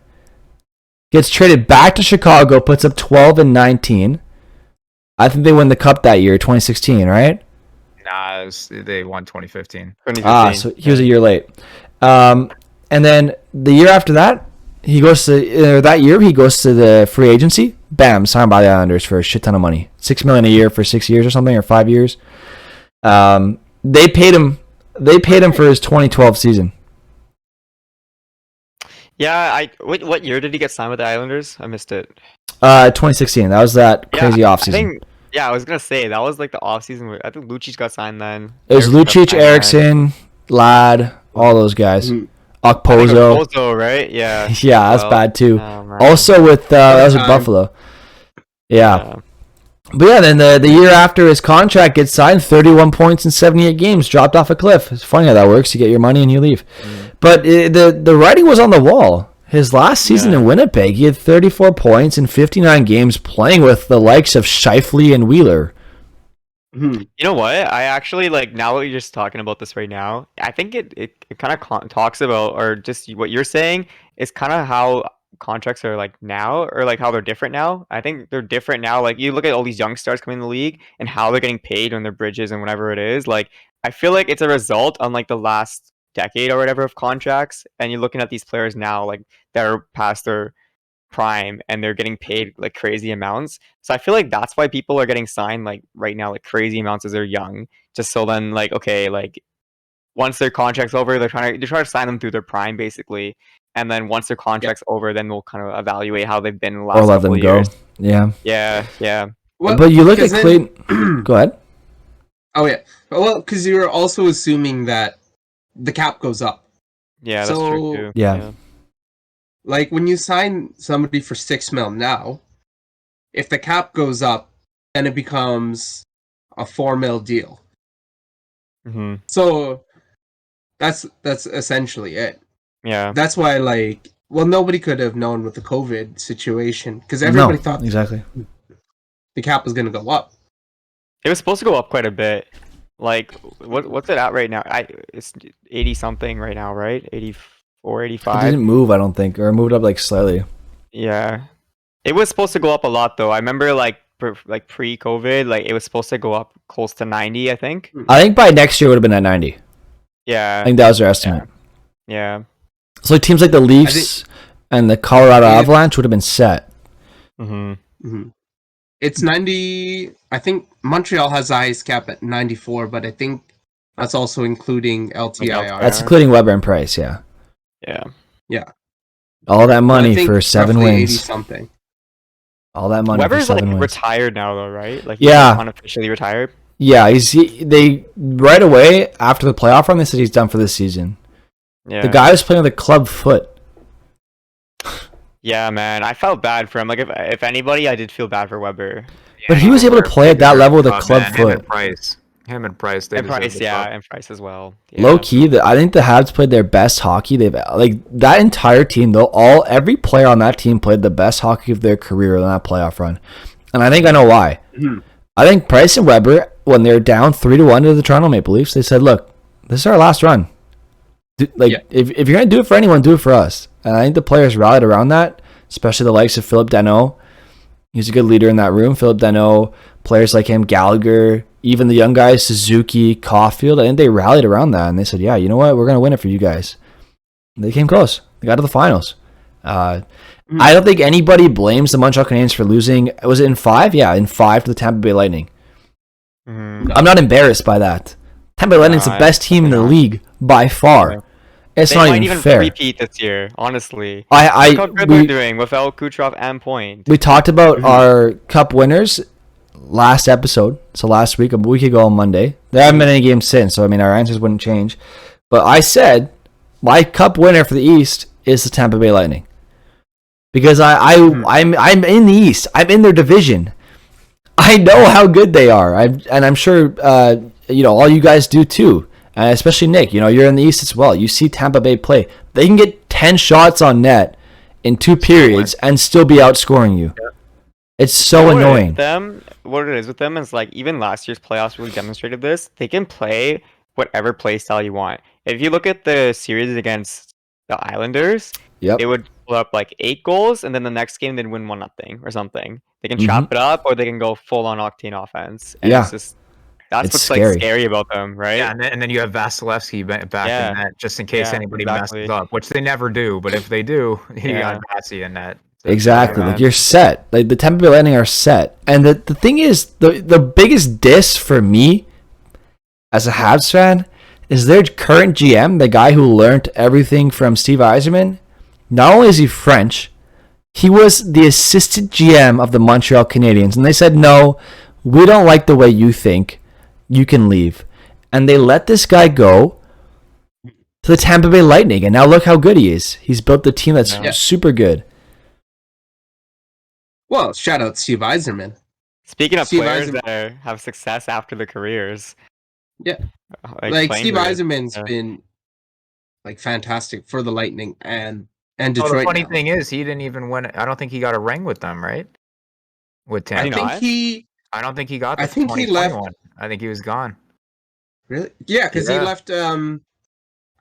Gets traded back to Chicago, puts up 12 and 19. I think they win the cup that year, 2016, right? Nah, they won 2015. 2015. So he was a year late. And then the year after that, he goes to the free agency. Bam, signed by the Islanders for a shit ton of money. $6 million a year for 6 years or something, or 5 years. They paid him for his 2012 season. Yeah, what year did he get signed with the Islanders? I missed it. 2016. That was that crazy offseason. I was gonna say that was like the offseason where I think Lucic got signed then. It was Eric got Lucic, signed Eriksson, Ladd, all those guys. Okposo. Okposo, right? Yeah. Yeah, that's bad too. Oh, man. Also with that was with Buffalo. Yeah. But yeah, then the year after his contract gets signed, 31 points in 78 games, dropped off a cliff. It's funny how that works. You get your money and you leave. But the writing was on the wall. His last season in Winnipeg, he had 34 points in 59 games playing with the likes of Scheifele and Wheeler. You know what? I actually like now that you're just talking about this right now. I think it kind of talks about, or just what you're saying is kind of how contracts are like now, or like how they're different now. I think they're different now. Like you look at all these young stars coming in the league and how they're getting paid on their bridges and whatever it is. Like I feel like it's a result on like the last decade or whatever of contracts, and you're looking at these players now like that are past their prime and they're getting paid like crazy amounts. So I feel like that's why people are getting signed like right now like crazy amounts as they're young, just so then like okay, like once their contract's over, they're trying to sign them through their prime basically, and then once their contract's over, then we'll kind of evaluate how they've been in the last Or let couple them of go. years. Yeah. Well, But you look at 'cause Clayton. Go ahead. Oh yeah. Well, because you're also assuming that the cap goes up. Yeah, that's true too. Yeah. Like when you sign somebody for $6 million now, if the cap goes up, then it becomes a $4 million deal. Mm-hmm. So that's essentially it. Yeah. That's why, like, well, nobody could have known with the COVID situation because everybody thought exactly the cap was going to go up. It was supposed to go up quite a bit. Like, what's it at right now? It's 80 something right now, right? 84, It 85. didn't move, I don't think, or it moved up like slightly. Yeah. It was supposed to go up a lot though. I remember like like pre-COVID, like it was supposed to go up close to 90, I think. I think by next year it would have been at 90. I Yeah, think that was their estimate. yeah. So like teams like the Leafs and the Colorado Avalanche would have been set. Mm-hmm. It's 90. I think Montreal has the highest cap at 94, but I think that's also including LTIR. That's including Weber and Price, yeah. Yeah. All that I money think for 7 roughly 80 wins. something. All that money Weber's for 7 like wins. retired now, though, right? Like, Yeah. he's unofficially retired. Yeah, they right away after the playoff run, they said he's done for this season. Yeah. The guy was playing with a club foot. Yeah, man. I felt bad for him. Like, if anybody, I did feel bad for Weber. But he was able to play at that level with a club foot. Him and Price. They And deserve Price, the yeah, cup. and Price as well. Yeah. Low key, I think the Habs played their best hockey. They've like that entire team though. Every player on that team played the best hockey of their career in that playoff run, and I think I know why. Mm-hmm. I think Price and Weber, when they're down 3-1 to the Toronto Maple Leafs, they said, "Look, this is our last run. If you're gonna do it for anyone, do it for us." And I think the players rallied around that, especially the likes of Philip Danault. He's a good leader in that room. Philip Danault, players like him, Gallagher, even the young guys, Suzuki, Caulfield. I think they rallied around that and they said, "Yeah, you know what? We're gonna win it for you guys." And they came close. They got to the finals. I don't think anybody blames the Montreal Canadiens for losing. Was it in 5? Yeah, in 5 to the Tampa Bay Lightning. Mhm. I'm not embarrassed by that. Tampa Bay Lightning's the best team in the league by far. It's They not might even fair. repeat this year, honestly. Look how good they're doing without Kucherov and Point. We talked about our cup winners last episode, so last week, a week ago on Monday. There haven't been any games since, so I mean our answers wouldn't change. But I said my cup winner for the East is the Tampa Bay Lightning. Because I'm in the East. I'm in their division. I know how good they are. I'm sure all you guys do too. Especially Nick, you're in the East as well. You see Tampa Bay play. They can get 10 shots on net in 2 periods and still be outscoring you. It's so annoying. What it is with them is like even last year's playoffs really demonstrated this. They can play whatever play style you want. If you look at the series against the Islanders, they would pull up like 8 goals, and then the next game they'd win 1-0 or something. They can chop it up, or they can go full on octane offense. And that's what's scary. like scary about them, right? Yeah, and then you have Vasilevsky back in that just in case anybody messes up, which they never do. But if they do, you got Vassy in that. Exactly. Like you're set. Like the Tampa Bay Lightning are set. And the thing is, the biggest diss for me as a Habs fan is their current GM, the guy who learned everything from Steve Yzerman. Not only is he French, he was the assistant GM of the Montreal Canadiens. And they said, "No, we don't like the way you think. You can leave." And they let this guy go to the Tampa Bay Lightning. And now look how good he is. He's built the team that's super good. Well, shout out Steve Yzerman. Speaking of players that have success after the careers. Yeah. Like Steve Yzerman's been like fantastic for the Lightning and Detroit. The funny thing is he didn't even win. I don't think he got a ring with them, right? With Tampa. I don't think he got. I think he left. I think he was gone. Really? Yeah, because he left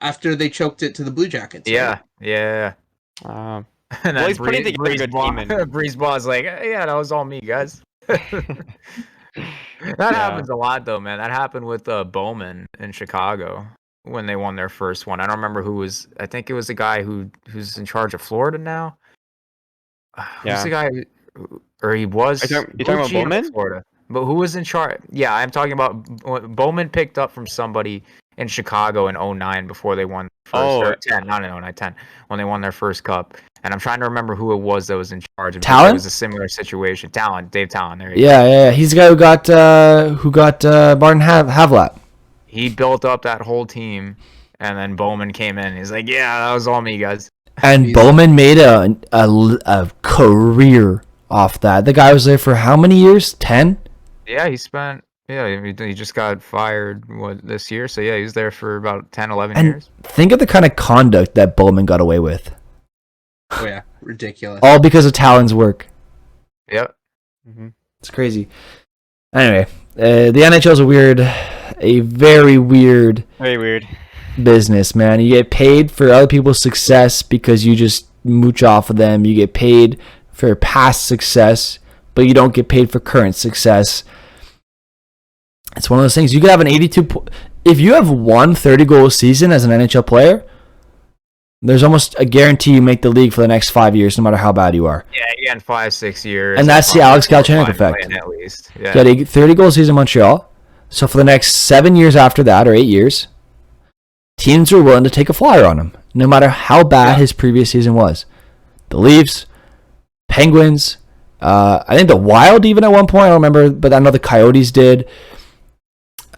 after they choked it to the Blue Jackets. Yeah, right? And well, he's putting together a good team. Breeze Ball's like, yeah, that was all me, guys. That happens a lot, though, man. That happened with Bowman in Chicago when they won their first one. I don't remember who was. I think it was the guy who's in charge of Florida now. Who's the guy? Or he was. You're talking about Bowman? Florida. But who was in charge? Yeah, I'm talking about Bowman picked up from somebody in Chicago in 2009 before they won or 10, not in 2009, 10, when they won their first cup. And I'm trying to remember who it was that was in charge. Talon? It was a similar situation. Dave Talon. There He's the guy who got Martin Havlat. He built up that whole team, and then Bowman came in. He's like, yeah, that was all me, guys. And Bowman made a career off that. The guy was there for how many years? 10? Yeah, he spent... Yeah, he just got fired this year. So, yeah, he was there for about 10, 11 years. Think of the kind of conduct that Bowman got away with. Oh, yeah. Ridiculous. All because of Talon's work. Yep. Mm-hmm. It's crazy. Anyway, the NHL is a very weird business, man. You get paid for other people's success because you just mooch off of them. You get paid for past success but you don't get paid for current success. It's one of those things. You could have an 82. If you have one 30-goal season as an NHL player, there's almost a guarantee you make the league for the next 5 years, no matter how bad you are. Yeah, again, 5-6 years. And that's the Alex Galchenyuk effect. At least. Yeah. You got a 30-goal season in Montreal. So for the next 7 years after that, or 8 years, teams are willing to take a flyer on him, no matter how bad his previous season was. The Leafs, Penguins, I think the Wild even at one point, I don't remember, but I know the Coyotes did.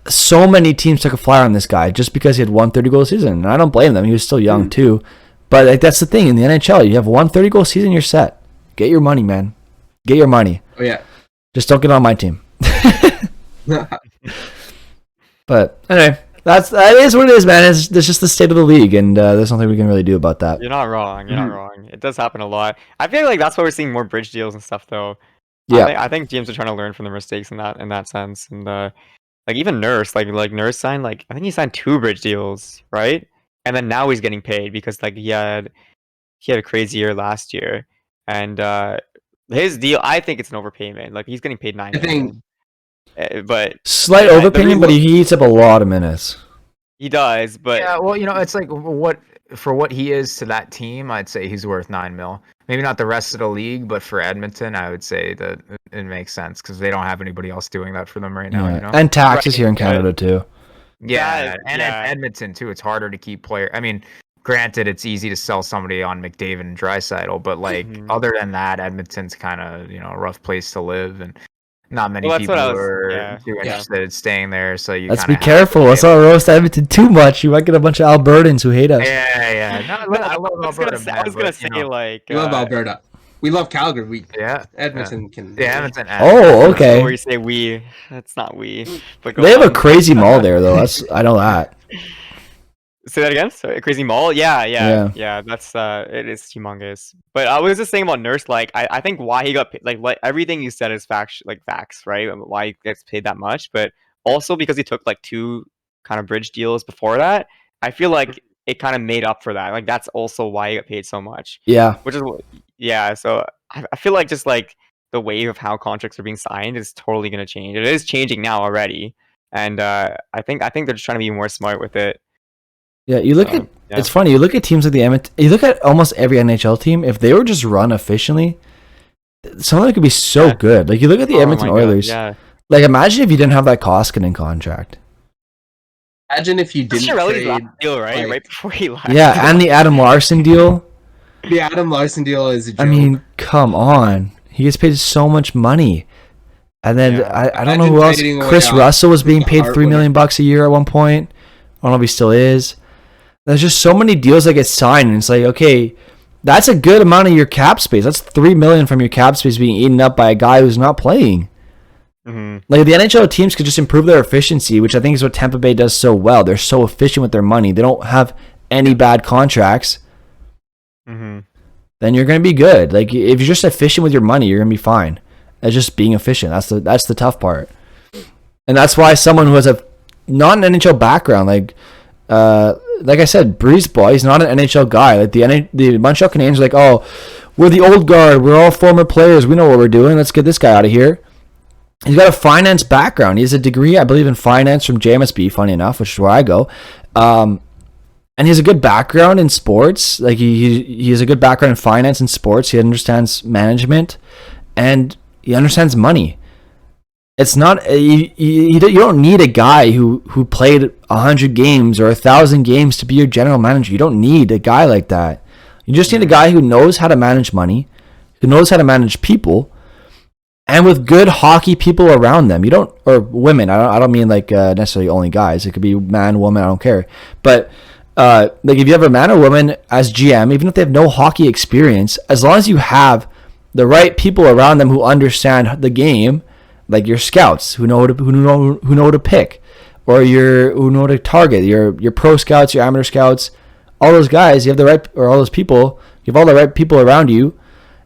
So many teams took a flyer on this guy just because he had one 30-goal season. And I don't blame them. He was still young too. But like, that's the thing. In the NHL, you have one 30-goal season, you're set. Get your money, man. Get your money. Oh, yeah. Just don't get on my team. But anyway, that is what it is, man. It's just the state of the league, and there's nothing we can really do about that. You're not wrong. You're not wrong. It does happen a lot. I feel like that's why we're seeing more bridge deals and stuff, though. Yeah. I think GMs are trying to learn from their mistakes in that sense, and like even Nurse, like Nurse signed I think he signed 2 bridge deals, right? And then now he's getting paid because like he had a crazy year last year, and his deal, I think it's an overpayment. Like he's getting paid 9 million. But slight overpayment, but he eats up a lot of minutes. He does, but yeah, well, it's like what he is to that team, I'd say he's worth 9 mil. Maybe not the rest of the league, but for Edmonton, I would say that it makes sense because they don't have anybody else doing that for them right now. Yeah. You know? And taxes here in Canada too. Yeah, and Edmonton too. It's harder to keep players. I mean, granted, it's easy to sell somebody on McDavid and Draisaitl, but like other than that, Edmonton's kind of a rough place to live, and not many people are too interested in staying there. So let's be careful. Let's not roast Edmonton too much. You might get a bunch of Albertans who hate us. Yeah. No, I love Alberta. I was gonna say we love Alberta. We love Calgary. Edmonton can. Yeah, Edmonton. Oh, okay. Where you say we, that's not we. But they have a crazy mall there, though. I know that. Say that again. Sorry, crazy mall. Yeah. That's it is humongous. But I was just saying about Nurse. Like, I think why he got paid, like everything you said is facts, right? Why he gets paid that much, but also because he took like 2 kind of bridge deals before that. I feel like it kind of made up for that. Like that's also why he got paid so much. Yeah. Which is So I feel like just like the wave of how contracts are being signed is totally going to change. It is changing now already, and I think they're just trying to be more smart with it. Yeah, you look at it's funny. You look at teams like you look at almost every NHL team. If they were just run efficiently, some of them could be so good. Like you look at the Edmonton Oilers. Like imagine if you didn't have that Koskinen contract. Imagine if you didn't trade last deal, right? Right before he left. Yeah, and the Adam Larson deal. The Adam Larson deal is a joke. I mean, come on. He gets paid so much money. And then I don't know who else. Chris Russell was being paid $3 million a year at one point. I don't know if he still is. There's just so many deals that get signed, and it's like, okay, that's a good amount of your cap space. That's $3 million from your cap space being eaten up by a guy who's not playing. Like the NHL teams could just improve their efficiency, which I think is what Tampa Bay does so well. They're so efficient with their money. They don't have any bad contracts. Then you're going to be good. Like if you're just efficient with your money, you're going to be fine. It's just being efficient. That's the tough part. And that's why someone who has a not an NHL background, like I said, Breezeball, he's not an NHL guy. Like the Montreal Canadiens are like, oh, we're the old guard. We're all former players. We know what we're doing. Let's get this guy out of here. He's got a finance background. He has a degree, I believe, in finance from JMSB, funny enough, which is where I go. And he has a good background in sports. Like he has a good background in finance and sports. He understands management, and he understands money. It's not you don't need a guy who played 100 games or 1,000 games to be your general manager. You don't need a guy like that. You just need a guy who knows how to manage money, who knows how to manage people, and with good hockey people around them. You don't, or women. I don't mean like necessarily only guys. It could be man, woman. I don't care. But like if you have a man or woman as GM, even if they have no hockey experience, as long as you have the right people around them who understand the game, like your scouts who know who to pick, or who know to target, your pro scouts, your amateur scouts, all those guys, you have the right, or all those people, you have all the right people around you.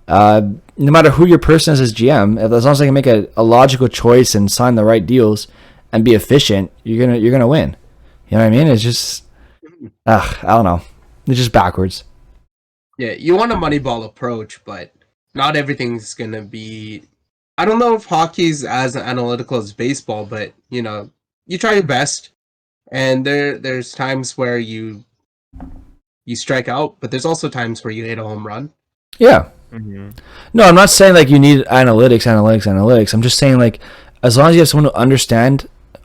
No matter who your person is as GM, as long as they can make a logical choice and sign the right deals and be efficient, you're gonna win. You know what I mean? It's just, I don't know. It's just backwards. Yeah, you want a Moneyball approach, but not everything's gonna be I don't know if hockey's as analytical as baseball, but you try your best, and there's times where you strike out, but there's also times where you hit a home run. Yeah. Mm-hmm. No, I'm not saying like you need analytics. I'm just saying like as long as you have someone who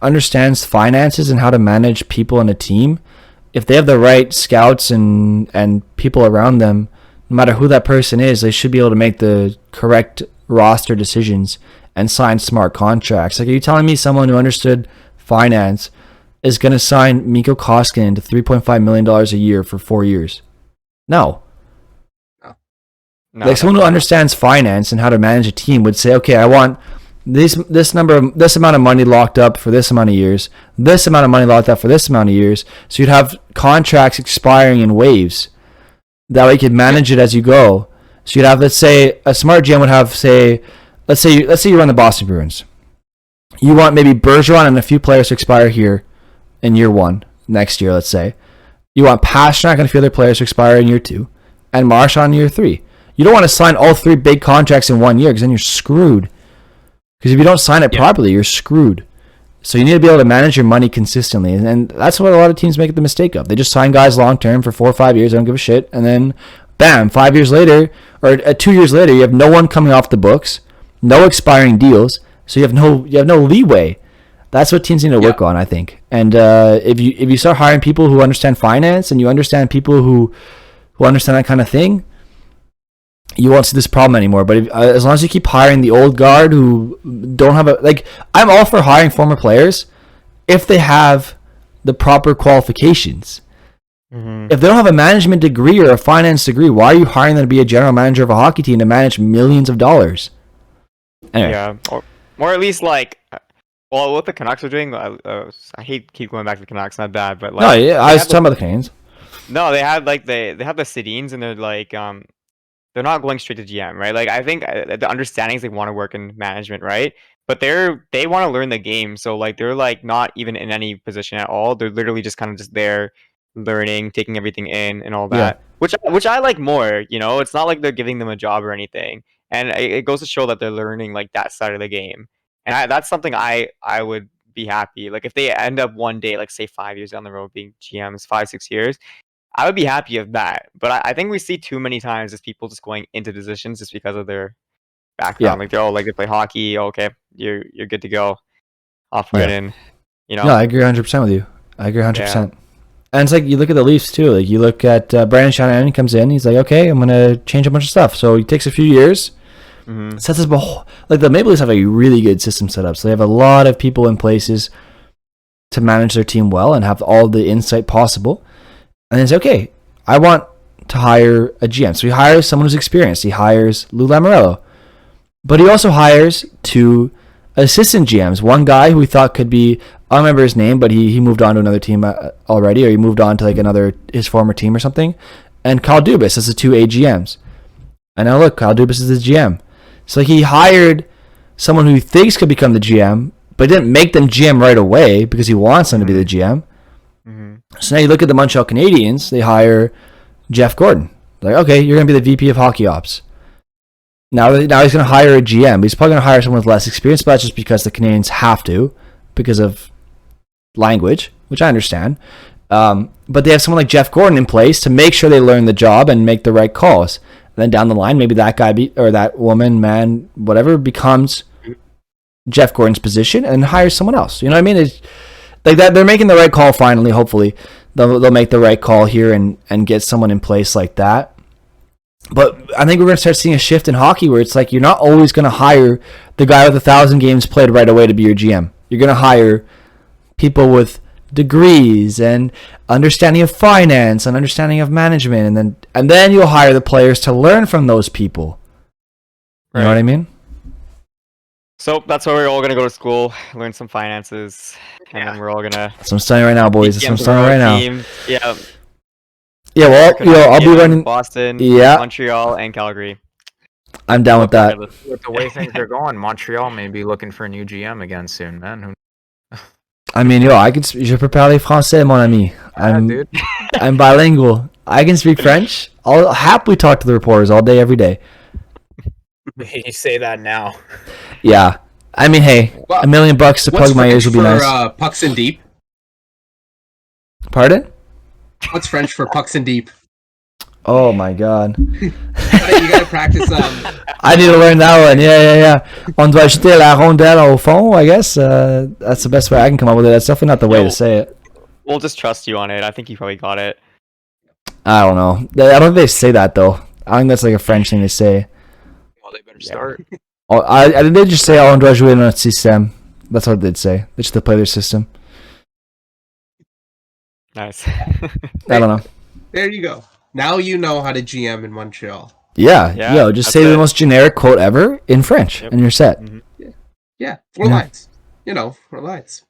understands finances and how to manage people in a team, if they have the right scouts and people around them, no matter who that person is, they should be able to make the correct roster decisions and sign smart contracts. Like, are you telling me someone who understood finance is going to sign Mikko Koskinen to $3.5 million a year for 4 years? No. No, Like, someone who understands finance and how to manage a team would say, okay, I want this amount of money locked up for this amount of years, this amount of money locked up for this amount of years. So you'd have contracts expiring in waves. That way you could manage it as you go. So you'd have, let's say, a smart GM would have, let's say you run the Boston Bruins. You want maybe Bergeron and a few players to expire here in year 1 next year, let's say. You want Pastrnak and a few other players to expire in year 2, and Marchand in year 3. You don't want to sign all 3 big contracts in 1 year because then you're screwed. Because if you don't sign it properly, you're screwed. So you need to be able to manage your money consistently. And that's what a lot of teams make the mistake of. They just sign guys long-term for 4 or 5 years. They don't give a shit. And then, bam, 5 years later, or 2 years later, you have no one coming off the books, no expiring deals. So you have no leeway. That's what teams need to work on, I think. And if you start hiring people who understand finance and you understand people who understand that kind of thing, you won't see this problem anymore. But as long as you keep hiring the old guard who don't have I'm all for hiring former players if they have the proper qualifications. Mm-hmm. If they don't have a management degree or a finance degree, why are you hiring them to be a general manager of a hockey team to manage millions of dollars? Anyway. Yeah, or at least what the Canucks are doing. I hate keep going back to the Canucks. Not bad, but No, yeah, I was talking about the Canadiens. No, they had they have the Sedins, and they're they're not going straight to GM, right? Like, I think the understanding is they want to work in management, right? But they want to learn the game, so like they're like not even in any position at all. They're literally just kind of just there, learning, taking everything in, and all that. Which I like more. It's not like they're giving them a job or anything, and it goes to show that they're learning like that side of the game. And that's something I would be happy. Like, if they end up one day, like say 5 years down the road, being GMs, 5-6 years. I would be happy of that, but I think we see too many times just people just going into positions just because of their background. Yeah. Like they play hockey. Okay, you're good to go. Off right in. No, I agree 100% with you. I agree 100%. Yeah. And it's like you look at the Leafs too. Like you look at Brandon Shanahan. He comes in. He's like, okay, I'm gonna change a bunch of stuff. So he takes a few years. Mm-hmm. Sets us like the Maple Leafs have a really good system set up. So they have a lot of people in places to manage their team well and have all the insight possible. And then it's okay, I want to hire a GM. So he hires someone who's experienced. He hires Lou Lamoriello. But he also hires 2 assistant GMs. One guy who we thought could be, I don't remember his name, but he moved on to another team already, or he moved on to like his former team or something. And Kyle Dubas as the 2 AGMs. And now look, Kyle Dubas is the GM. So he hired someone who he thinks could become the GM, but didn't make them GM right away because he wants them to be the GM. Mm-hmm. So now you look at the Montreal Canadiens, they hire Jeff Gordon. Like, okay, you're going to be the VP of Hockey Ops. Now he's going to hire a GM. But he's probably going to hire someone with less experience, but that's just because the Canadiens have to, because of language, which I understand. But they have someone like Jeff Gordon in place to make sure they learn the job and make the right calls. And then down the line, maybe that guy or that woman, man, whatever, becomes Jeff Gordon's position and hires someone else. You know what I mean? It's like that. They're making the right call finally. Hopefully, they'll make the right call here and get someone in place like that. But I think we're going to start seeing a shift in hockey where it's like you're not always going to hire the guy with 1,000 games played right away to be your GM. You're going to hire people with degrees and understanding of finance and understanding of management, and then you'll hire the players to learn from those people. You know what I mean? So that's why we're all gonna go to school, learn some finances, and then we're all gonna. That's what I'm studying right now, boys. That's what I'm studying right now. Yeah. Yeah, well, I'll be running Boston, yeah, Montreal, and Calgary. I'm down with that. With the way things are going, Montreal may be looking for a new GM again soon, man. I mean, I can. Je peux parler français, mon ami. I'm bilingual. I can speak French. I'll happily talk to the reporters all day, every day. You say that now. Yeah. I mean, hey, Well, $1 million to plug my ears would be for, nice. pucks and deep? Pardon? What's French for pucks and deep? Oh my god. You gotta practice. I need to learn that one. Yeah. On doit jeter la rondelle au fond, I guess. That's the best way I can come up with it. That's definitely not the way to say it. We'll just trust you on it. I think you probably got it. I don't know. I don't think they say that though. I think that's like a French thing to say. Well, they better start. Oh, I did just say on doit jouer notre système. That's what they'd say. They should play their system. Nice. I don't know. There you go. Now you know how to GM in Montreal. Yeah. Yeah, Yo, just that's say the it. most generic quote ever in French, Yep. and you're set. Yeah, 4 lines. 4 lines.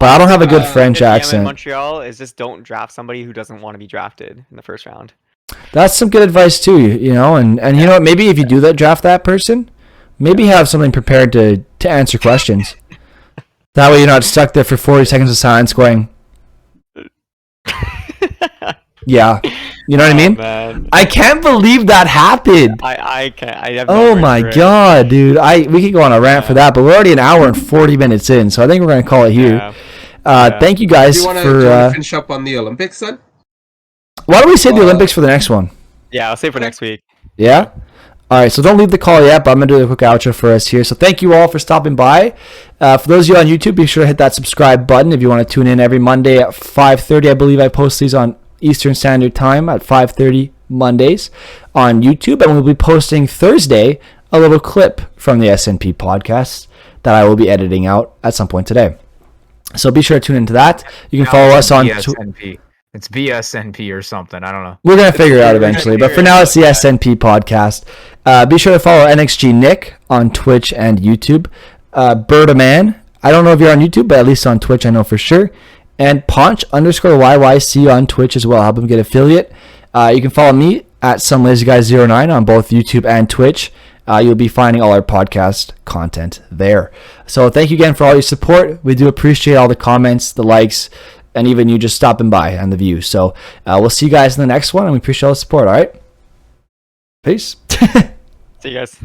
But I don't have a good The French The GM in accent. Montreal is just don't draft somebody who doesn't want to be drafted in the first round. That's some good advice too, and you know what? Maybe if you do that, draft that person. Maybe have something prepared to answer questions. That way you're not stuck there for 40 seconds of silence going, yeah. You know what I mean? Man. I can't believe that happened. I can't. I have no Oh words my for it. god, dude. We could go on a rant for that, but we're already an hour and 40 minutes in, so I think we're going to call it here. Yeah. Yeah. Thank you Do guys you want for... to finish up on the Olympics then? why don't we save the Olympics for the next one? Yeah, I'll save for next week. Yeah? All right, so don't leave the call yet, but I'm going to do a quick outro for us here. So thank you all for stopping by. For those of you on YouTube, be sure to hit that subscribe button if you want to tune in every Monday at 5:30. I believe I post these on Eastern Standard Time at 5:30 Mondays on YouTube. And we'll be posting Thursday a little clip from the SNP podcast that I will be editing out at some point today. So be sure to tune into that. You can Now follow it's us on... VSNP. It's VSNP or something. I don't know. We're going to figure it out We're gonna eventually, but figure for it now out, it's the yeah. SNP podcast. Be sure to follow NXGnick on Twitch and YouTube. Berdaman, I don't know if you're on YouTube, but at least on Twitch I know for sure. And Ponch_YYC on Twitch as well. Help him get affiliate. You can follow me at SomeLazyGuy09 on both YouTube and Twitch. You'll be finding all our podcast content there. So thank you again for all your support. We do appreciate all the comments, the likes, and even you just stopping by and the views. So we'll see you guys in the next one, and we appreciate all the support. All right? Peace. See you guys.